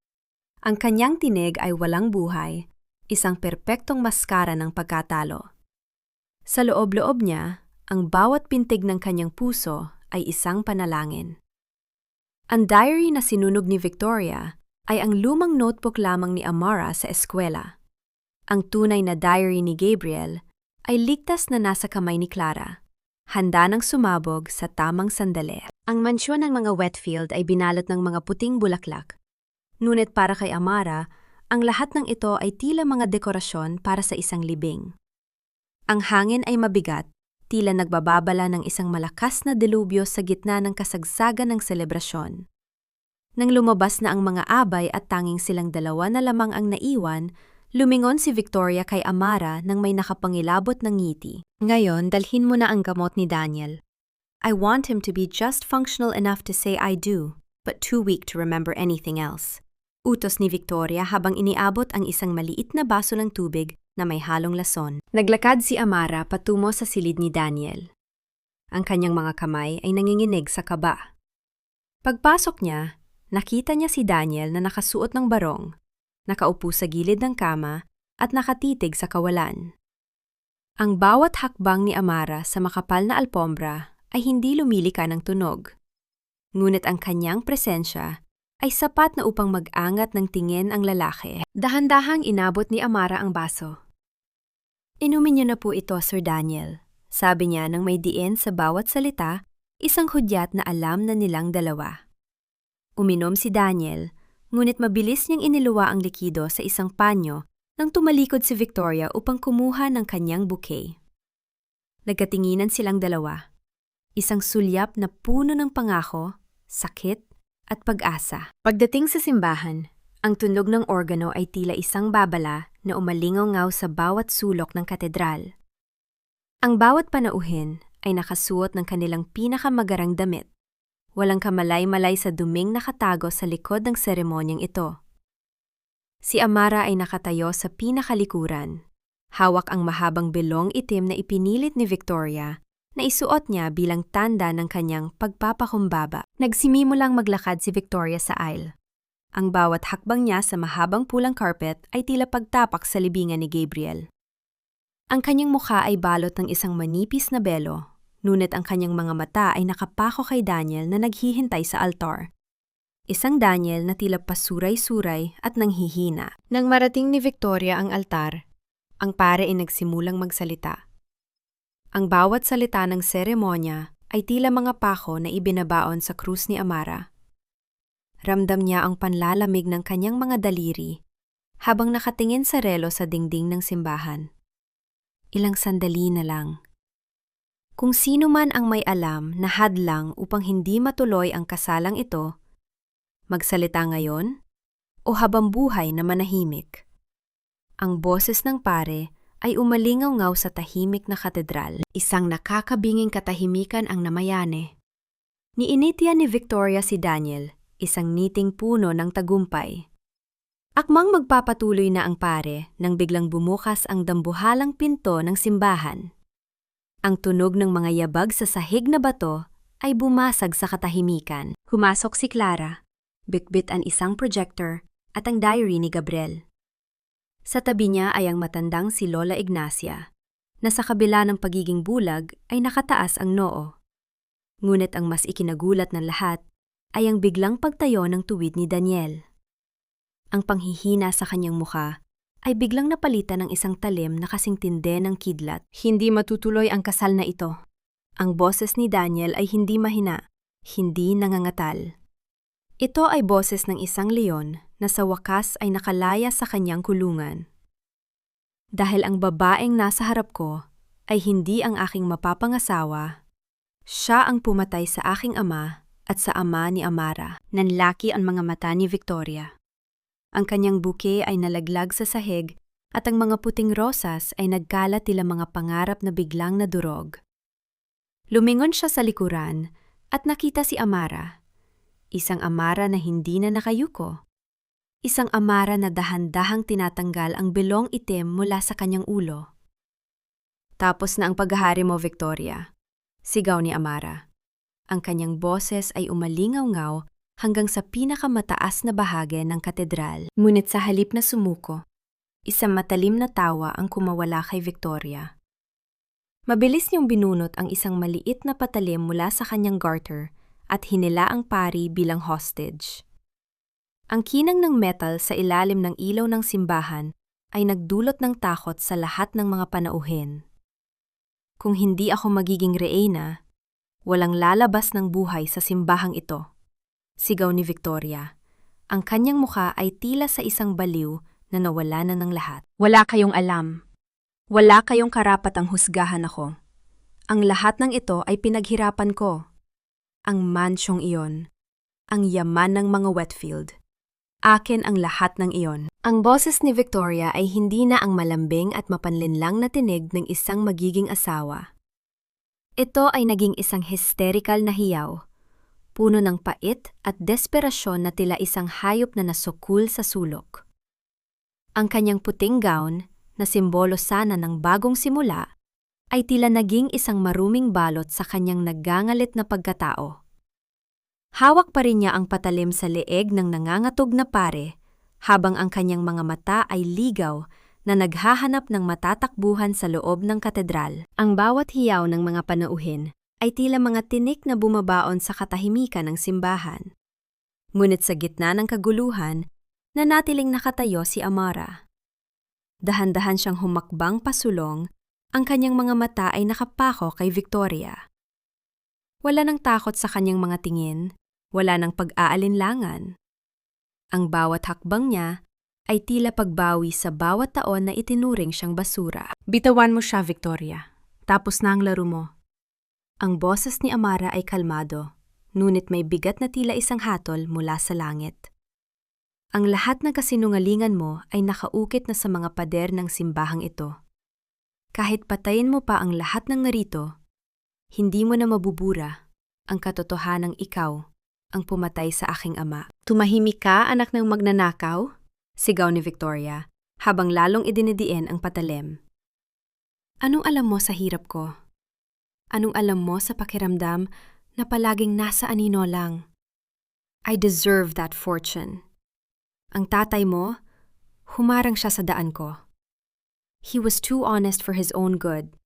Ang kanyang tinig ay walang buhay, isang perpektong maskara ng pagkatalo. Sa loob-loob niya, ang bawat pintig ng kanyang puso ay isang panalangin. Ang diary na sinunog ni Victoria ay ang lumang notebook lamang ni Amara sa eskwela. Ang tunay na diary ni Gabriel ay ligtas na nasa kamay ni Clara, handa nang sumabog sa tamang sandali. Ang mansyon ng mga Wetfield ay binalot ng mga puting bulaklak. Ngunit para kay Amara, ang lahat ng ito ay tila mga dekorasyon para sa isang libing. Ang hangin ay mabigat, tila nagbababala ng isang malakas na delubyo sa gitna ng kasagsagan ng selebrasyon. Nang lumabas na ang mga abay at tanging silang dalawa na lamang ang naiwan, lumingon si Victoria kay Amara nang may nakapangilabot ng ngiti. Ngayon, dalhin mo na ang gamot ni Daniel. I want him to be just functional enough to say I do, but too weak to remember anything else. Utos ni Victoria habang iniabot ang isang maliit na baso ng tubig na may halong lason. Naglakad si Amara patungo sa silid ni Daniel. Ang kanyang mga kamay ay nanginginig sa kaba. Pagpasok niya, nakita niya si Daniel na nakasuot ng barong, nakaupo sa gilid ng kama at nakatitig sa kawalan. Ang bawat hakbang ni Amara sa makapal na alpombra ay hindi lumilika ng tunog. Ngunit ang kanyang presensya ay sapat na upang mag-angat ng tingin ang lalaki. Dahan-dahang inabot ni Amara ang baso. Inumin niyo na po ito, Sir Daniel, sabi niya nang may diin sa bawat salita, isang hudyat na alam na nilang dalawa. Uminom si Daniel, ngunit mabilis niyang iniluwa ang likido sa isang panyo nang tumalikod si Victoria upang kumuha ng kanyang bouquet. Nagkatinginan silang dalawa. Isang sulyap na puno ng pangako, sakit, at pag-asa. Pagdating sa simbahan, ang tunog ng organo ay tila isang babala na umalingaw-ngaw sa bawat sulok ng katedral. Ang bawat panauhin ay nakasuot ng kanilang pinakamagarang damit. Walang kamalay-malay sa duming nakatago sa likod ng seremonyang ito. Si Amara ay nakatayo sa pinakalikuran. Hawak ang mahabang belong itim na ipinilit ni Victoria na isuot niya bilang tanda ng kanyang pagpapakumbaba. Nagsimimulang maglakad si Victoria sa aisle. Ang bawat hakbang niya sa mahabang pulang carpet ay tila pagtapak sa libingan ni Gabriel. Ang kanyang mukha ay balot ng isang manipis na belo, ngunit ang kanyang mga mata ay nakapako kay Daniel na naghihintay sa altar. Isang Daniel na tila pasuray-suray at nanghihina. Nang marating ni Victoria ang altar, ang pare ay nagsimulang magsalita. Ang bawat salita ng seremonya ay tila mga pako na ibinabaon sa krus ni Amara. Ramdam niya ang panlalamig ng kanyang mga daliri habang nakatingin sa relo sa dingding ng simbahan. Ilang sandali na lang. Kung sino man ang may alam na hadlang upang hindi matuloy ang kasalang ito, magsalita ngayon o habang buhay na manahimik. Ang boses ng pare ay umalingaw-ngaw sa tahimik na katedral. Isang nakakabinging katahimikan ang namayane. Niinitian ni Victoria si Daniel, isang niting puno ng tagumpay. Akmang magpapatuloy na ang pare nang biglang bumukas ang dambuhalang pinto ng simbahan. Ang tunog ng mga yabag sa sahig na bato ay bumasag sa katahimikan. Humasok si Clara, bitbit ang isang projector at ang diary ni Gabriel. Sa tabi niya ay ang matandang si Lola Ignacia, na sa kabila ng pagiging bulag ay nakataas ang noo. Ngunit ang mas ikinagulat ng lahat ay ang biglang pagtayo ng tuwid ni Daniel. Ang panghihina sa kanyang mukha ay biglang napalitan ng isang talim na kasing tinde ng kidlat. Hindi matutuloy ang kasal na ito. Ang boses ni Daniel ay hindi mahina, hindi nangangatal. Ito ay boses ng isang leon na sa wakas ay nakalaya sa kanyang kulungan. Dahil ang babaeng nasa harap ko ay hindi ang aking mapapangasawa, siya ang pumatay sa aking ama at sa ama ni Amara. Nanlaki ang mga mata ni Victoria. Ang kanyang buke ay nalaglag sa sahig at ang mga puting rosas ay nagkalat tila mga pangarap na biglang nadurog. Lumingon siya sa likuran at nakita si Amara. Isang Amara na hindi na nakayuko. Isang Amara na dahan-dahang tinatanggal ang belong itim mula sa kanyang ulo. Tapos na ang paghahari mo, Victoria, sigaw ni Amara. Ang kanyang boses ay umalingaw-ngaw hanggang sa pinakamataas na bahagi ng katedral. Ngunit sa halip na sumuko, isang matalim na tawa ang kumawala kay Victoria. Mabilis niyang binunot ang isang maliit na patalim mula sa kanyang garter at hinila ang pari bilang hostage. Ang kinang ng metal sa ilalim ng ilaw ng simbahan ay nagdulot ng takot sa lahat ng mga panauhin. Kung hindi ako magiging reyna, walang lalabas ng buhay sa simbahang ito. Sigaw ni Victoria. Ang kanyang mukha ay tila sa isang baliw na nawala na ng lahat. Wala kayong alam. Wala kayong karapatang husgahan ako. Ang lahat ng ito ay pinaghirapan ko. Ang mansyong iyon. Ang yaman ng mga Wetfield. Akin ang lahat ng iyon. Ang boses ni Victoria ay hindi na ang malambing at mapanlinlang na tinig ng isang magiging asawa. Ito ay naging isang hysterical na hiyaw. Puno ng pait at desperasyon na tila isang hayop na nasukul sa sulok. Ang kanyang puting gown, na simbolo sana ng bagong simula, ay tila naging isang maruming balot sa kanyang nagangalit na pagkatao. Hawak pa rin niya ang patalim sa leeg ng nangangatog na pare, habang ang kanyang mga mata ay ligaw na naghahanap ng matatakbuhan sa loob ng katedral. Ang bawat hiyaw ng mga panauhin ay tila mga tinik na bumabaon sa katahimikan ng simbahan. Ngunit sa gitna ng kaguluhan, nanatiling nakatayo si Amara. Dahan-dahan siyang humakbang pasulong, ang kanyang mga mata ay nakapako kay Victoria. Wala nang takot sa kanyang mga tingin, wala nang pag-aalinlangan. Ang bawat hakbang niya ay tila pagbawi sa bawat taon na itinuring siyang basura. Bitawan mo siya, Victoria. Tapos na ang laro mo. Ang boses ni Amara ay kalmado, ngunit may bigat na tila isang hatol mula sa langit. Ang lahat ng kasinungalingan mo ay nakaukit na sa mga pader ng simbahang ito. Kahit patayin mo pa ang lahat ng narito, hindi mo na mabubura ang katotohanang ikaw ang pumatay sa aking ama. Tumahimik ka, anak ng magnanakaw? Sigaw ni Victoria, habang lalong idinidiin ang patalim. Anong alam mo sa hirap ko? Anong alam mo sa pakiramdam na palaging nasa anino lang? I deserve that fortune. Ang tatay mo, humarang siya sa daan ko. He was too honest for his own good,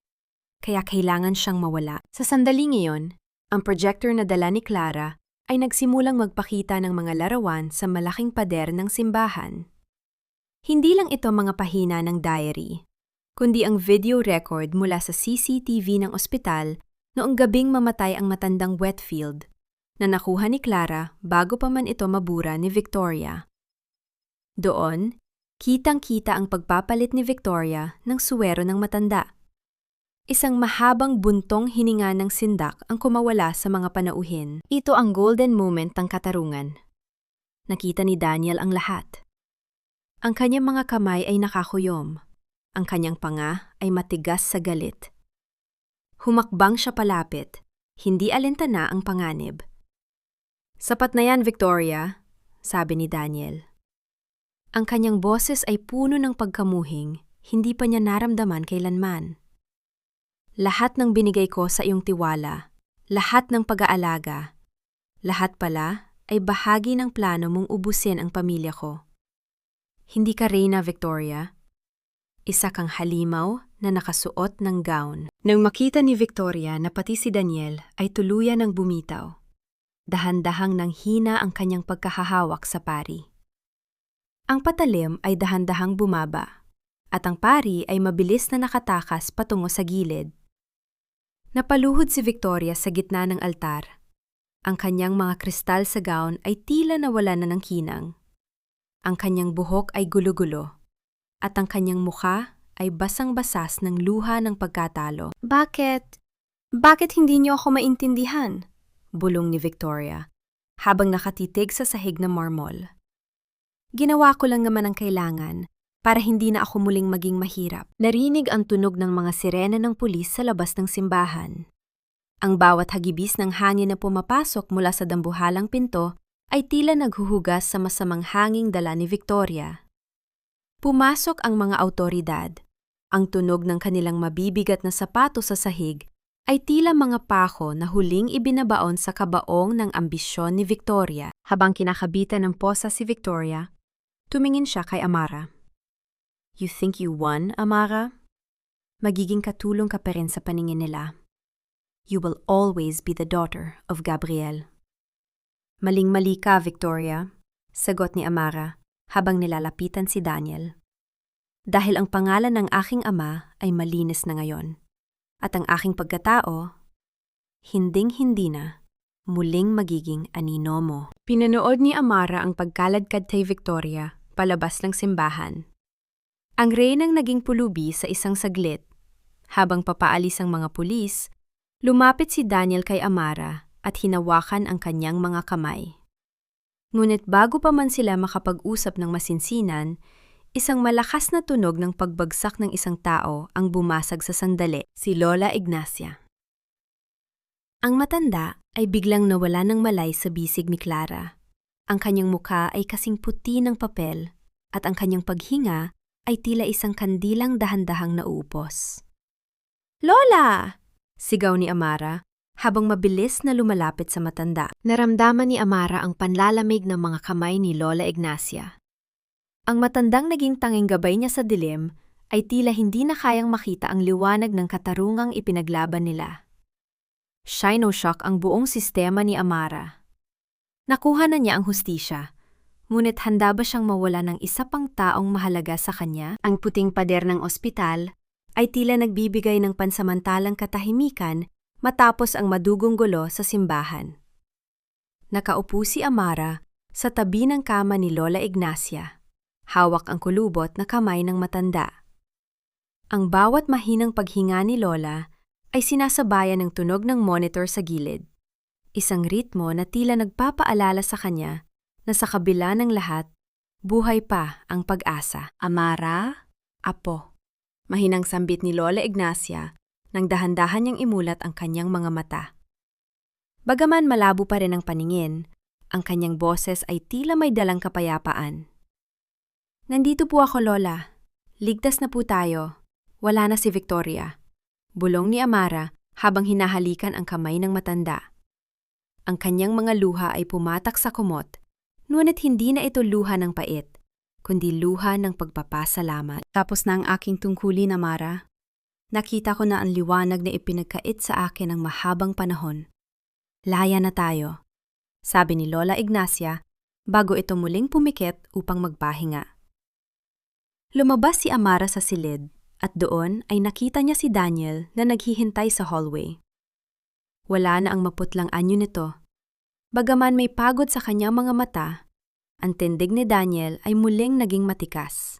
kaya kailangan siyang mawala. Sa sandaling iyon, ang projector na dala ni Clara ay nagsimulang magpakita ng mga larawan sa malaking pader ng simbahan. Hindi lang ito mga pahina ng diary, kundi ang video record mula sa CCTV ng ospital noong gabing mamatay ang matandang Wetfield na nakuha ni Clara bago pa man ito mabura ni Victoria. Doon, kitang-kita ang pagpapalit ni Victoria ng suwero ng matanda. Isang mahabang buntong hininga ng sindak ang kumawala sa mga panauhin. Ito ang golden moment ng katarungan. Nakita ni Daniel ang lahat. Ang kanyang mga kamay ay nakakuyom. Ang kanyang panga ay matigas sa galit. Humakbang siya palapit, hindi alintana ang panganib. "Sapat na yan, Victoria," sabi ni Daniel. Ang kanyang boses ay puno ng pagkamuhing, hindi pa niya naramdaman kailanman. "Lahat ng binigay ko sa iyong tiwala, lahat ng pag-aalaga, lahat pala ay bahagi ng plano mong ubusin ang pamilya ko. Hindi ka reyna, Victoria. Isa kang halimaw na nakasuot ng gown." Nang makita ni Victoria na pati si Daniel ay tuluyan ng bumitaw, dahan-dahang nang hina ang kanyang pagkahahawak sa pari. Ang patalim ay dahan-dahang bumaba, at ang pari ay mabilis na nakatakas patungo sa gilid. Napaluhod si Victoria sa gitna ng altar. Ang kanyang mga kristal sa gown ay tila nawala na ng kinang. Ang kanyang buhok ay gulo-gulo, at ang kanyang mukha ay basang-basas ng luha ng pagkatalo. Bakit hindi niyo ako maintindihan?" bulong ni Victoria, habang nakatitig sa sahig na marmol. "Ginawa ko lang naman ang kailangan para hindi na ako muling maging mahirap." Narinig ang tunog ng mga sirena ng pulis sa labas ng simbahan. Ang bawat hagibis ng hangin na pumapasok mula sa dambuhalang pinto ay tila naghuhugas sa masamang hanging dala ni Victoria. Pumasok ang mga awtoridad. Ang tunog ng kanilang mabibigat na sapatos sa sahig ay tila mga pako na huling ibinabaon sa kabaong ng ambisyon ni Victoria. Habang kinakabitan ng posa si Victoria, tumingin siya kay Amara. "You think you won, Amara? Magiging katulong ka pa rin sa paningin nila. You will always be the daughter of Gabriel." "Maling-mali ka, Victoria," sagot ni Amara habang nilalapitan si Daniel. "Dahil ang pangalan ng aking ama ay malinis na ngayon, at ang aking pagkatao, hinding-hindi na muling magiging anino mo." Pinanood ni Amara ang pagkaladkad kay Victoria palabas ng simbahan. Ang reynang naging pulubi sa isang saglit. Habang papaalis ang mga pulis, lumapit si Daniel kay Amara at hinawakan ang kanyang mga kamay. Ngunit bago pa man sila makapag-usap ng masinsinan, isang malakas na tunog ng pagbagsak ng isang tao ang bumasag sa sandali, si Lola Ignacia. Ang matanda ay biglang nawala ng malay sa bisig ni Clara. Ang kanyang mukha ay kasing puti ng papel at ang kanyang paghinga ay tila isang kandilang dahan-dahang nauupos. "Lola!" sigaw ni Amara habang mabilis na lumalapit sa matanda. Naramdaman ni Amara ang panlalamig ng mga kamay ni Lola Ignacia. Ang matandang naging tanging gabay niya sa dilim ay tila hindi na kayang makita ang liwanag ng katarungang ipinaglaban nila. Shino-shock ang buong sistema ni Amara. Nakuha na niya ang hustisya, ngunit handa ba siyang mawala ng isa pang taong mahalaga sa kanya? Ang puting pader ng ospital ay tila nagbibigay ng pansamantalang katahimikan matapos ang madugong gulo sa simbahan. Nakaupo si Amara sa tabi ng kama ni Lola Ignacia. Hawak ang kulubot na kamay ng matanda. Ang bawat mahinang paghinga ni Lola ay sinasabayan ng tunog ng monitor sa gilid. Isang ritmo na tila nagpapaalala sa kanya na sa kabila ng lahat, Buhay pa ang pag-asa. Amara, apo. Mahinang sambit ni Lola Ignacia nang dahan-dahan niyang imulat ang kanyang mga mata. Bagaman malabo pa rin ang paningin, ang kanyang boses ay tila may dalang kapayapaan. Nandito po ako, Lola. Ligtas na po tayo. Wala na si Victoria. Bulong ni Amara habang hinahalikan ang kamay ng matanda. Ang kanyang mga luha ay pumatak sa kumot, ngunit hindi na ito luha ng pait, kundi luha ng pagpapasalamat. Tapos na ang aking tungkulin, Amara. Nakita ko na ang liwanag na ipinagkait sa akin ng mahabang panahon. Laya na tayo, sabi ni Lola Ignacia bago ito muling pumikit upang magpahinga. Lumabas si Amara sa silid at doon ay nakita niya si Daniel na naghihintay sa hallway. Wala na ang maputlang anyo nito. Bagaman may pagod sa kanyang mga mata, ang tindig ni Daniel ay muling naging matikas.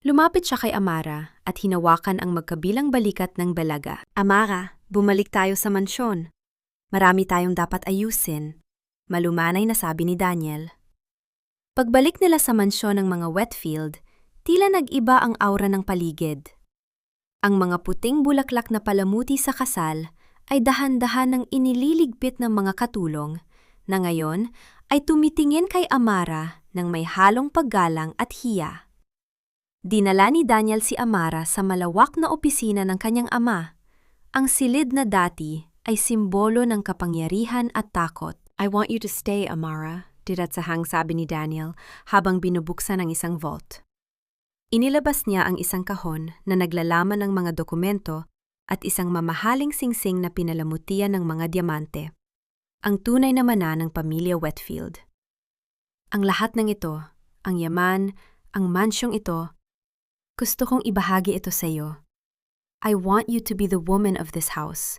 Lumapit siya kay Amara at hinawakan ang magkabilang balikat ng balaga. Amara, bumalik tayo sa mansyon. Marami tayong dapat ayusin, malumanay na sabi ni Daniel. Pagbalik nila sa mansyon ng mga Wetfield, tila nag-iba ang aura ng paligid. Ang mga puting bulaklak na palamuti sa kasal ay dahan-dahan ng inililigpit ng mga katulong na ngayon ay tumitingin kay Amara ng may halong paggalang at hiya. Dinala ni Daniel si Amara sa malawak na opisina ng kanyang ama. Ang silid na dati ay simbolo ng kapangyarihan at takot. I want you to stay, Amara, diratsahang sabi ni Daniel habang binubuksan ang isang vault. Inilabas niya ang isang kahon na naglalaman ng mga dokumento at isang mamahaling singsing na pinalamutian ng mga diamante. Ang tunay na mana ng pamilya Wetfield. Ang lahat ng ito, ang yaman, ang mansyong ito, gusto kong ibahagi ito sa iyo. I want you to be the woman of this house.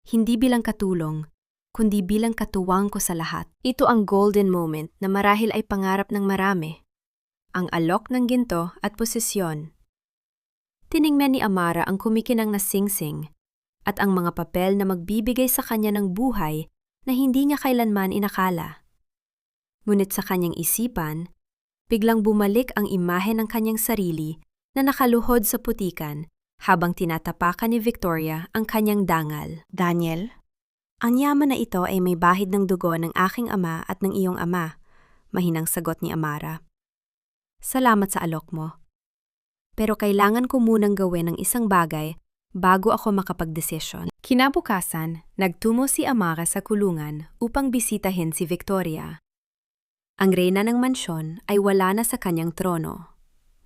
Hindi bilang katulong, kundi bilang katuwang ko sa lahat. Ito ang golden moment na marahil ay pangarap ng marami. Ang alok ng ginto at posisyon. Tiningnan ni Amara ang kumikinang na singsing at ang mga papel na magbibigay sa kanya ng buhay na hindi niya kailanman inakala. Ngunit sa kanyang isipan, biglang bumalik ang imahe ng kanyang sarili na nakaluhod sa putikan habang tinatapakan ni Victoria ang kanyang dangal. Daniel, ang yaman na ito ay may bahid ng dugo ng aking ama at ng iyong ama, mahinang sagot ni Amara. Salamat sa alok mo. Pero kailangan ko munang gawin ng isang bagay bago ako makapagdesisyon. Kinabukasan, nagtungo si Amara sa kulungan upang bisitahin si Victoria. Ang reyna ng mansyon ay wala na sa kanyang trono.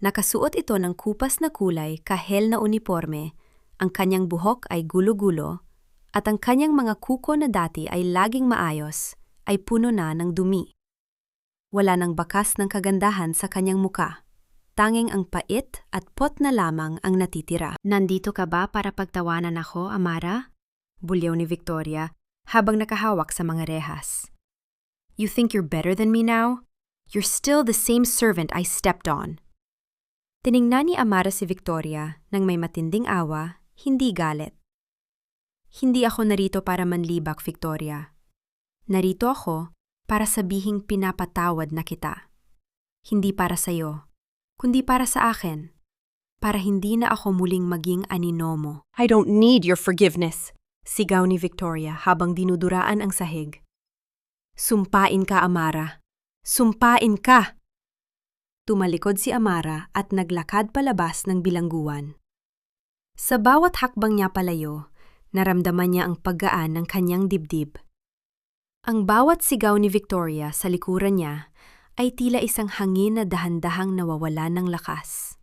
Nakasuot ito ng kupas na kulay kahel na uniforme, ang kanyang buhok ay gulo-gulo, at ang kanyang mga kuko na dati ay laging maayos, ay puno na ng dumi. Wala nang bakas ng kagandahan sa kanyang muka. Tanging ang pait at pot na lamang ang natitira. Nandito ka ba para pagtawanan ako, Amara? Bulyaw ni Victoria habang nakahawak sa mga rehas. You think you're better than me now? You're still the same servant I stepped on. Tiningnan ni Amara si Victoria nang may matinding awa, hindi galit. Hindi ako narito para manlibak, Victoria. Narito ako para sabihing pinapatawad na kita. Hindi para sa'yo, kundi para sa akin. Para hindi na ako muling maging anino mo. I don't need your forgiveness, sigaw ni Victoria habang dinuduraan ang sahig. Sumpain ka, Amara. Sumpain ka! Tumalikod si Amara at naglakad palabas ng bilangguan. Sa bawat hakbang niya palayo, naramdaman niya ang paggaan ng kanyang dibdib. Ang bawat sigaw ni Victoria sa likuran niya ay tila isang hangin na dahan-dahang nawawala ng lakas.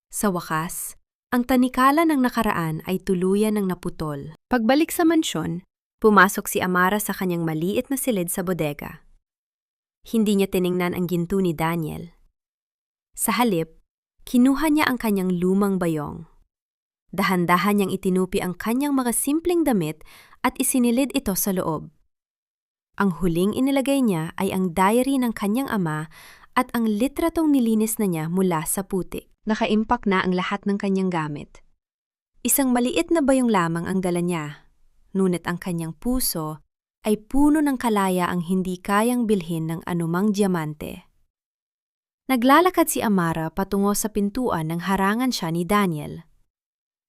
Sa wakas, ang tanikala ng nakaraan ay tuluyan ng naputol. Pagbalik sa mansyon, pumasok si Amara sa kanyang maliit na silid sa bodega. Hindi niya tiningnan ang ginto ni Daniel. Sa halip, kinuha niya ang kanyang lumang bayong. Dahan-dahan niyang itinupi ang kanyang mga simpleng damit at isinilid ito sa loob. Ang huling inilagay niya ay ang diary ng kanyang ama at ang litratong nilinis na niya mula sa putik. Nakaimpak na ang lahat ng kanyang gamit. Isang maliit na bayong lamang ang dala niya, ngunit ang kanyang puso ay puno ng kalaya ang hindi kayang bilhin ng anumang diamante. Naglalakad si Amara patungo sa pintuan nang harangan siya ni Daniel.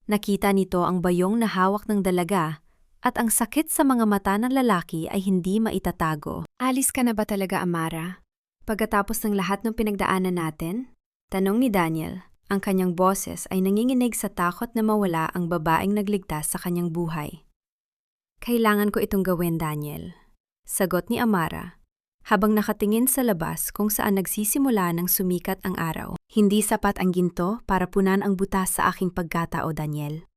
Nakita nito ang bayong na hawak ng dalaga at ang sakit sa mga mata ng lalaki ay hindi maitatago. Alis ka na ba talaga, Amara? Pagkatapos ng lahat ng pinagdaanan natin? Tanong ni Daniel. Ang kanyang boses ay nanginginig sa takot na mawala ang babaeng nagligtas sa kanyang buhay. Kailangan ko itong gawin, Daniel. Sagot ni Amara, habang nakatingin sa labas kung saan nagsisimula ng sumikat ang araw. Hindi sapat ang ginto para punan ang butas sa aking pagkatao, Daniel.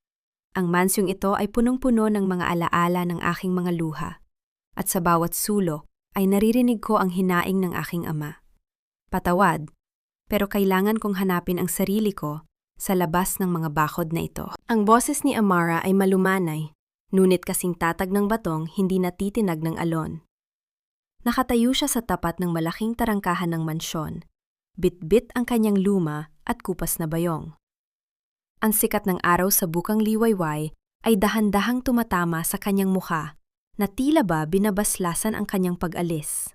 Ang mansyong ito ay punong-puno ng mga alaala ng aking mga luha. At sa bawat sulok ay naririnig ko ang hinaing ng aking ama. Patawad, pero kailangan kong hanapin ang sarili ko sa labas ng mga bakod na ito. Ang boses ni Amara ay malumanay, ngunit kasing tatag ng batong hindi natitinag ng alon. Nakatayo siya sa tapat ng malaking tarangkahan ng mansyon. Bit-bit ang kanyang luma at kupas na bayong. Ang sikat ng araw sa bukang liwayway ay dahan-dahang tumatama sa kanyang mukha na tila ba binabaslasan ang kanyang pag-alis.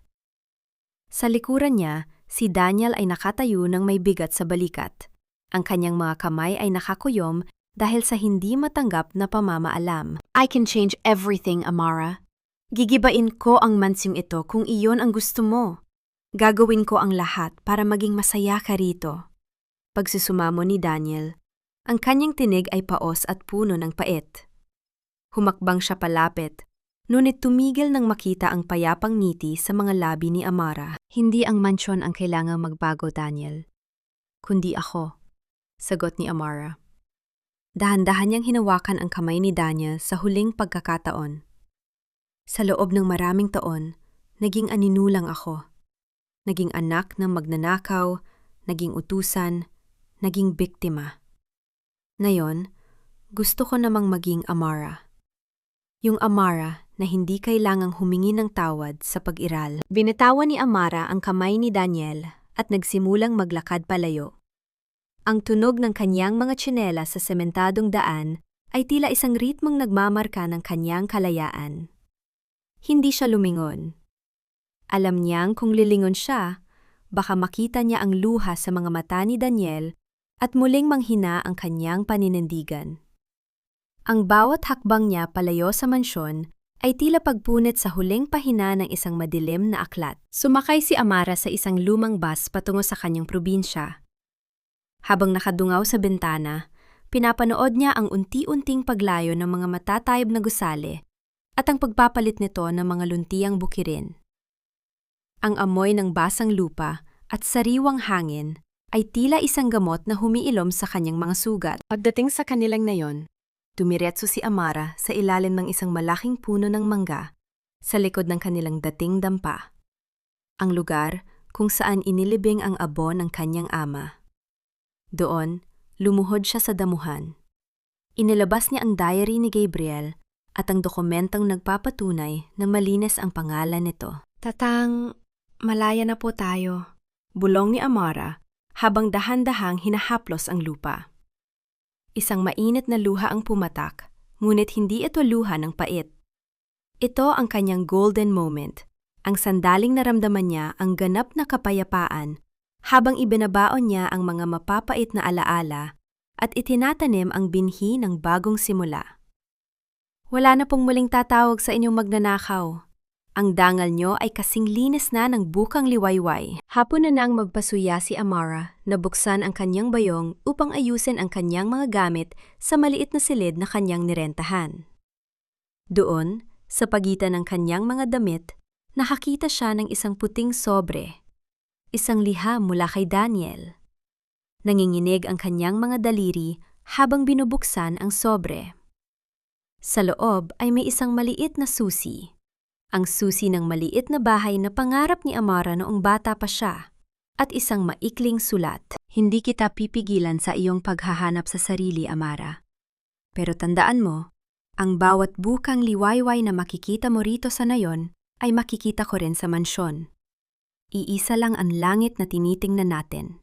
Sa likuran niya, si Daniel ay nakatayo ng may bigat sa balikat. Ang kanyang mga kamay ay nakakuyom dahil sa hindi matanggap na pamamaalam. I can change everything, Amara. Gigibain ko ang mansyong ito kung iyon ang gusto mo. Gagawin ko ang lahat para maging masaya ka rito. Pagsusumamo ni Daniel, ang kanyang tinig ay paos at puno ng pait. Humakbang siya palapit, ngunit tumigil nang makita ang payapang ngiti sa mga labi ni Amara. Hindi ang mansyon ang kailangang magbago, Daniel, kundi ako, sagot ni Amara. Dahan-dahan niyang hinawakan ang kamay ni Daniel sa huling pagkakataon. Sa loob ng maraming taon, naging aninulang ako. Naging anak ng magnanakaw, naging utusan, naging biktima. Ngayon, gusto ko namang maging Amara. Yung Amara na hindi kailangang humingi ng tawad sa pag-iral. Binitawan ni Amara ang kamay ni Daniel at nagsimulang maglakad palayo. Ang tunog ng kanyang mga tsinela sa sementadong daan ay tila isang ritmong nagmamarka ng kanyang kalayaan. Hindi siya lumingon. Alam niyang kung lilingon siya, baka makita niya ang luha sa mga mata ni Daniel at muling manghina ang kanyang paninindigan. Ang bawat hakbang niya palayo sa mansyon ay tila pagpunit sa huling pahina ng isang madilim na aklat. Sumakay si Amara sa isang lumang bus patungo sa kanyang probinsya. Habang nakadungaw sa bintana, pinapanood niya ang unti-unting paglayo ng mga matatayab na gusali at ang pagpapalit nito ng mga luntiang bukirin. Ang amoy ng basang lupa at sariwang hangin ay tila isang gamot na humiilom sa kanyang mga sugat. Pagdating sa kanilang nayon, dumiretso si Amara sa ilalim ng isang malaking puno ng mangga sa likod ng kanilang dating dampa. Ang lugar kung saan inilibing ang abo ng kanyang ama. Doon, lumuhod siya sa damuhan. Inilabas niya ang diary ni Gabriel at ang dokumentong nagpapatunay na malinis ang pangalan nito. Tatang, malaya na po tayo, bulong ni Amara habang dahan-dahang hinahaplos ang lupa. Isang mainit na luha ang pumatak, ngunit hindi ito luha ng pait. Ito ang kanyang golden moment, ang sandaling naramdaman niya ang ganap na kapayapaan habang ibinabaon niya ang mga mapapait na alaala at itinatanim ang binhi ng bagong simula. Wala na pong muling tatawag sa inyong magnanakaw. Ang dangal nyo ay kasing linis na ng bukang liwayway. Hapon na nang magpasuya si Amara na buksan ang kanyang bayong upang ayusin ang kanyang mga gamit sa maliit na silid na kanyang nirentahan. Doon, sa pagitan ng kanyang mga damit, nakakita siya ng isang puting sobre. Isang liham mula kay Daniel. Nanginginig ang kanyang mga daliri habang binubuksan ang sobre. Sa loob ay may isang maliit na susi. Ang susi ng maliit na bahay na pangarap ni Amara noong bata pa siya. At isang maikling sulat. Hindi kita pipigilan sa iyong paghahanap sa sarili, Amara. Pero tandaan mo, ang bawat bukang liwayway na makikita mo rito sa nayon ay makikita ko rin sa mansyon. Iisa lang ang langit na tinitingnan natin.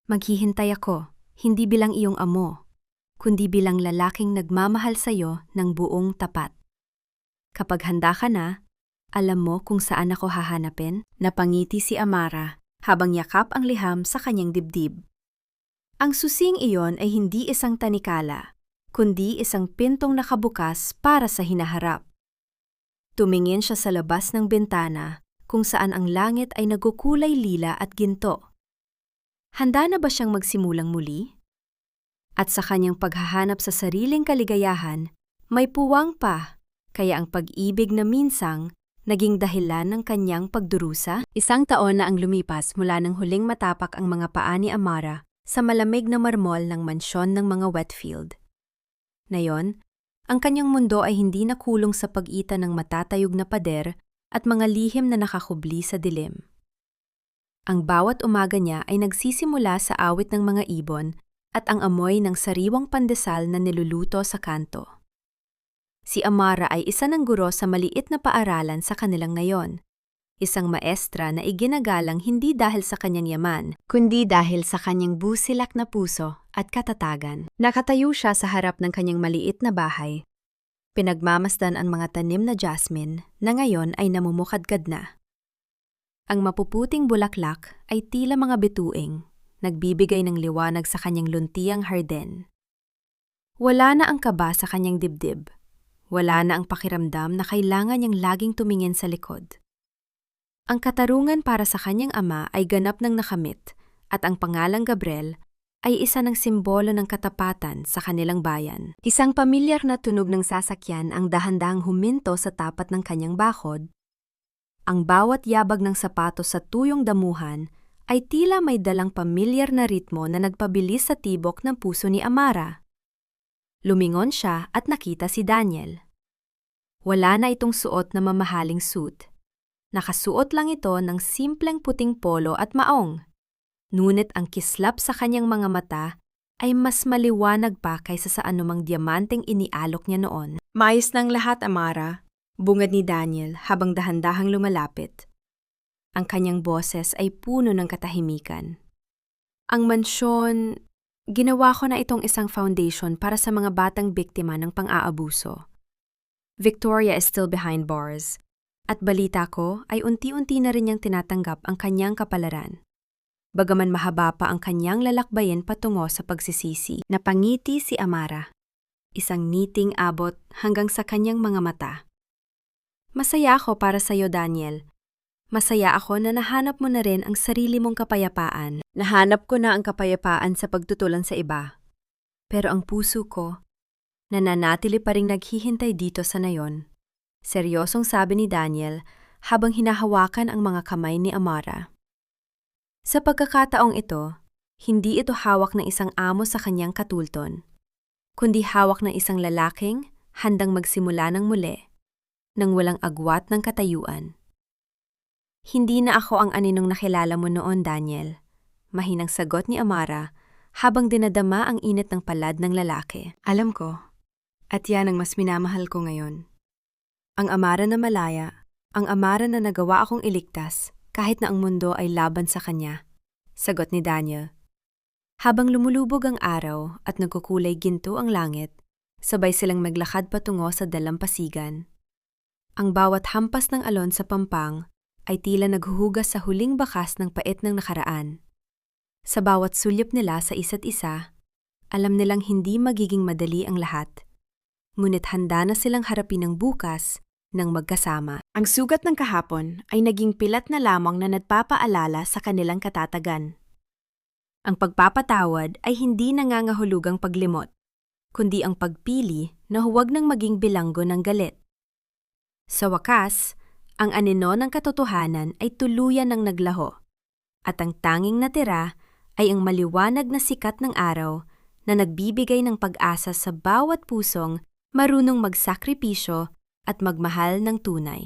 Maghihintay ako, hindi bilang iyong amo, kundi bilang lalaking nagmamahal sa iyo ng buong tapat. Kapag handa ka na, alam mo kung saan ako hahanapin? Napangiti si Amara habang yakap ang liham sa kanyang dibdib. Ang susing iyon ay hindi isang tanikala, kundi isang pintong nakabukas para sa hinaharap. Tumingin siya sa labas ng bintana kung saan ang langit ay nagkukulay lila at ginto. Handa na ba siyang magsimulang muli? At sa kanyang paghahanap sa sariling kaligayahan, may puwang pa, kaya ang pag-ibig na minsang naging dahilan ng kanyang pagdurusa? 1 taon na ang lumipas mula nang huling matapak ang mga paa ni Amara sa malamig na marmol ng mansyon ng mga Whitfield. Ngayon, ang kanyang mundo ay hindi nakulong sa pag-itan ng matatayog na pader at mga lihim na nakakubli sa dilim. Ang bawat umaga niya ay nagsisimula sa awit ng mga ibon at ang amoy ng sariwang pandesal na niluluto sa kanto. Si Amara ay isa ng guro sa maliit na paaralan sa kanilang ngayon. Isang maestra na iginagalang hindi dahil sa kanyang yaman, kundi dahil sa kanyang busilak na puso at katatagan. Nakatayo siya sa harap ng kanyang maliit na bahay. Pinagmamasdan ang mga tanim na jasmine na ngayon ay namumukadkad na. Ang mapuputing bulaklak ay tila mga bituing, nagbibigay ng liwanag sa kanyang luntiang harden. Wala na ang kaba sa kanyang dibdib. Wala na ang pakiramdam na kailangan niyang laging tumingin sa likod. Ang katarungan para sa kanyang ama ay ganap ng nakamit at ang pangalang Gabriel ay isa ng simbolo ng katapatan sa kanilang bayan. Isang pamilyar na tunog ng sasakyan ang dahan-dahang huminto sa tapat ng kanyang bakod. Ang bawat yabag ng sapatos sa tuyong damuhan ay tila may dalang pamilyar na ritmo na nagpabilis sa tibok ng puso ni Amara. Lumingon siya at nakita si Daniel. Wala na itong suot na mamahaling suit. Nakasuot lang ito ng simpleng puting polo at maong. Ngunit ang kislap sa kanyang mga mata ay mas maliwanag pa kaysa sa anumang diamanteng inialok niya noon. Maayos ng lahat, Amara, bungad ni Daniel habang dahan-dahang lumalapit. Ang kanyang boses ay puno ng katahimikan. Ang mansyon, ginawa ko na itong isang foundation para sa mga batang biktima ng pang-aabuso. Victoria is still behind bars. At balita ko ay unti-unti na rin niyang tinatanggap ang kanyang kapalaran. Bagaman mahaba pa ang kanyang lalakbayin patungo sa pagsisisi. Napangiti si Amara. Isang ngiting abot hanggang sa kanyang mga mata. Masaya ako para sa iyo, Daniel. Masaya ako na nahanap mo na rin ang sarili mong kapayapaan. Nahanap ko na ang kapayapaan sa pagtutulan sa iba. Pero ang puso ko, nananatili pa ring naghihintay dito sa nayon. Seryosong sabi ni Daniel habang hinahawakan ang mga kamay ni Amara. Sa pagkakataong ito, hindi ito hawak ng isang amo sa kanyang katulton, kundi hawak ng isang lalaking handang magsimula ng muli, nang walang agwat ng katayuan. Hindi na ako ang aninong nakilala mo noon, Daniel, mahinang sagot ni Amara habang dinadama ang init ng palad ng lalaki. Alam ko, at yan ang mas minamahal ko ngayon. Ang Amara na malaya, ang Amara na nagawa akong iligtas kahit na ang mundo ay laban sa kanya, sagot ni Daniel. Habang lumulubog ang araw at nagkukulay ginto ang langit, sabay silang maglakad patungo sa dalampasigan. Ang bawat hampas ng alon sa pampang ay tila naghuhugas sa huling bakas ng pait ng nakaraan. Sa bawat sulyap nila sa isa't isa, alam nilang hindi magiging madali ang lahat. Ngunit handa na silang harapin ang bukas ng magkasama. Ang sugat ng kahapon ay naging pilat na lamang na nagpapaalala sa kanilang katatagan. Ang pagpapatawad ay hindi nangangahulugang paglimot, kundi ang pagpili na huwag nang maging bilanggo ng galit. Sa wakas, ang anino ng katotohanan ay tuluyan ng naglaho, at ang tanging natira ay ang maliwanag na sikat ng araw na nagbibigay ng pag-asa sa bawat pusong marunong magsakripisyo at magmahal ng tunay.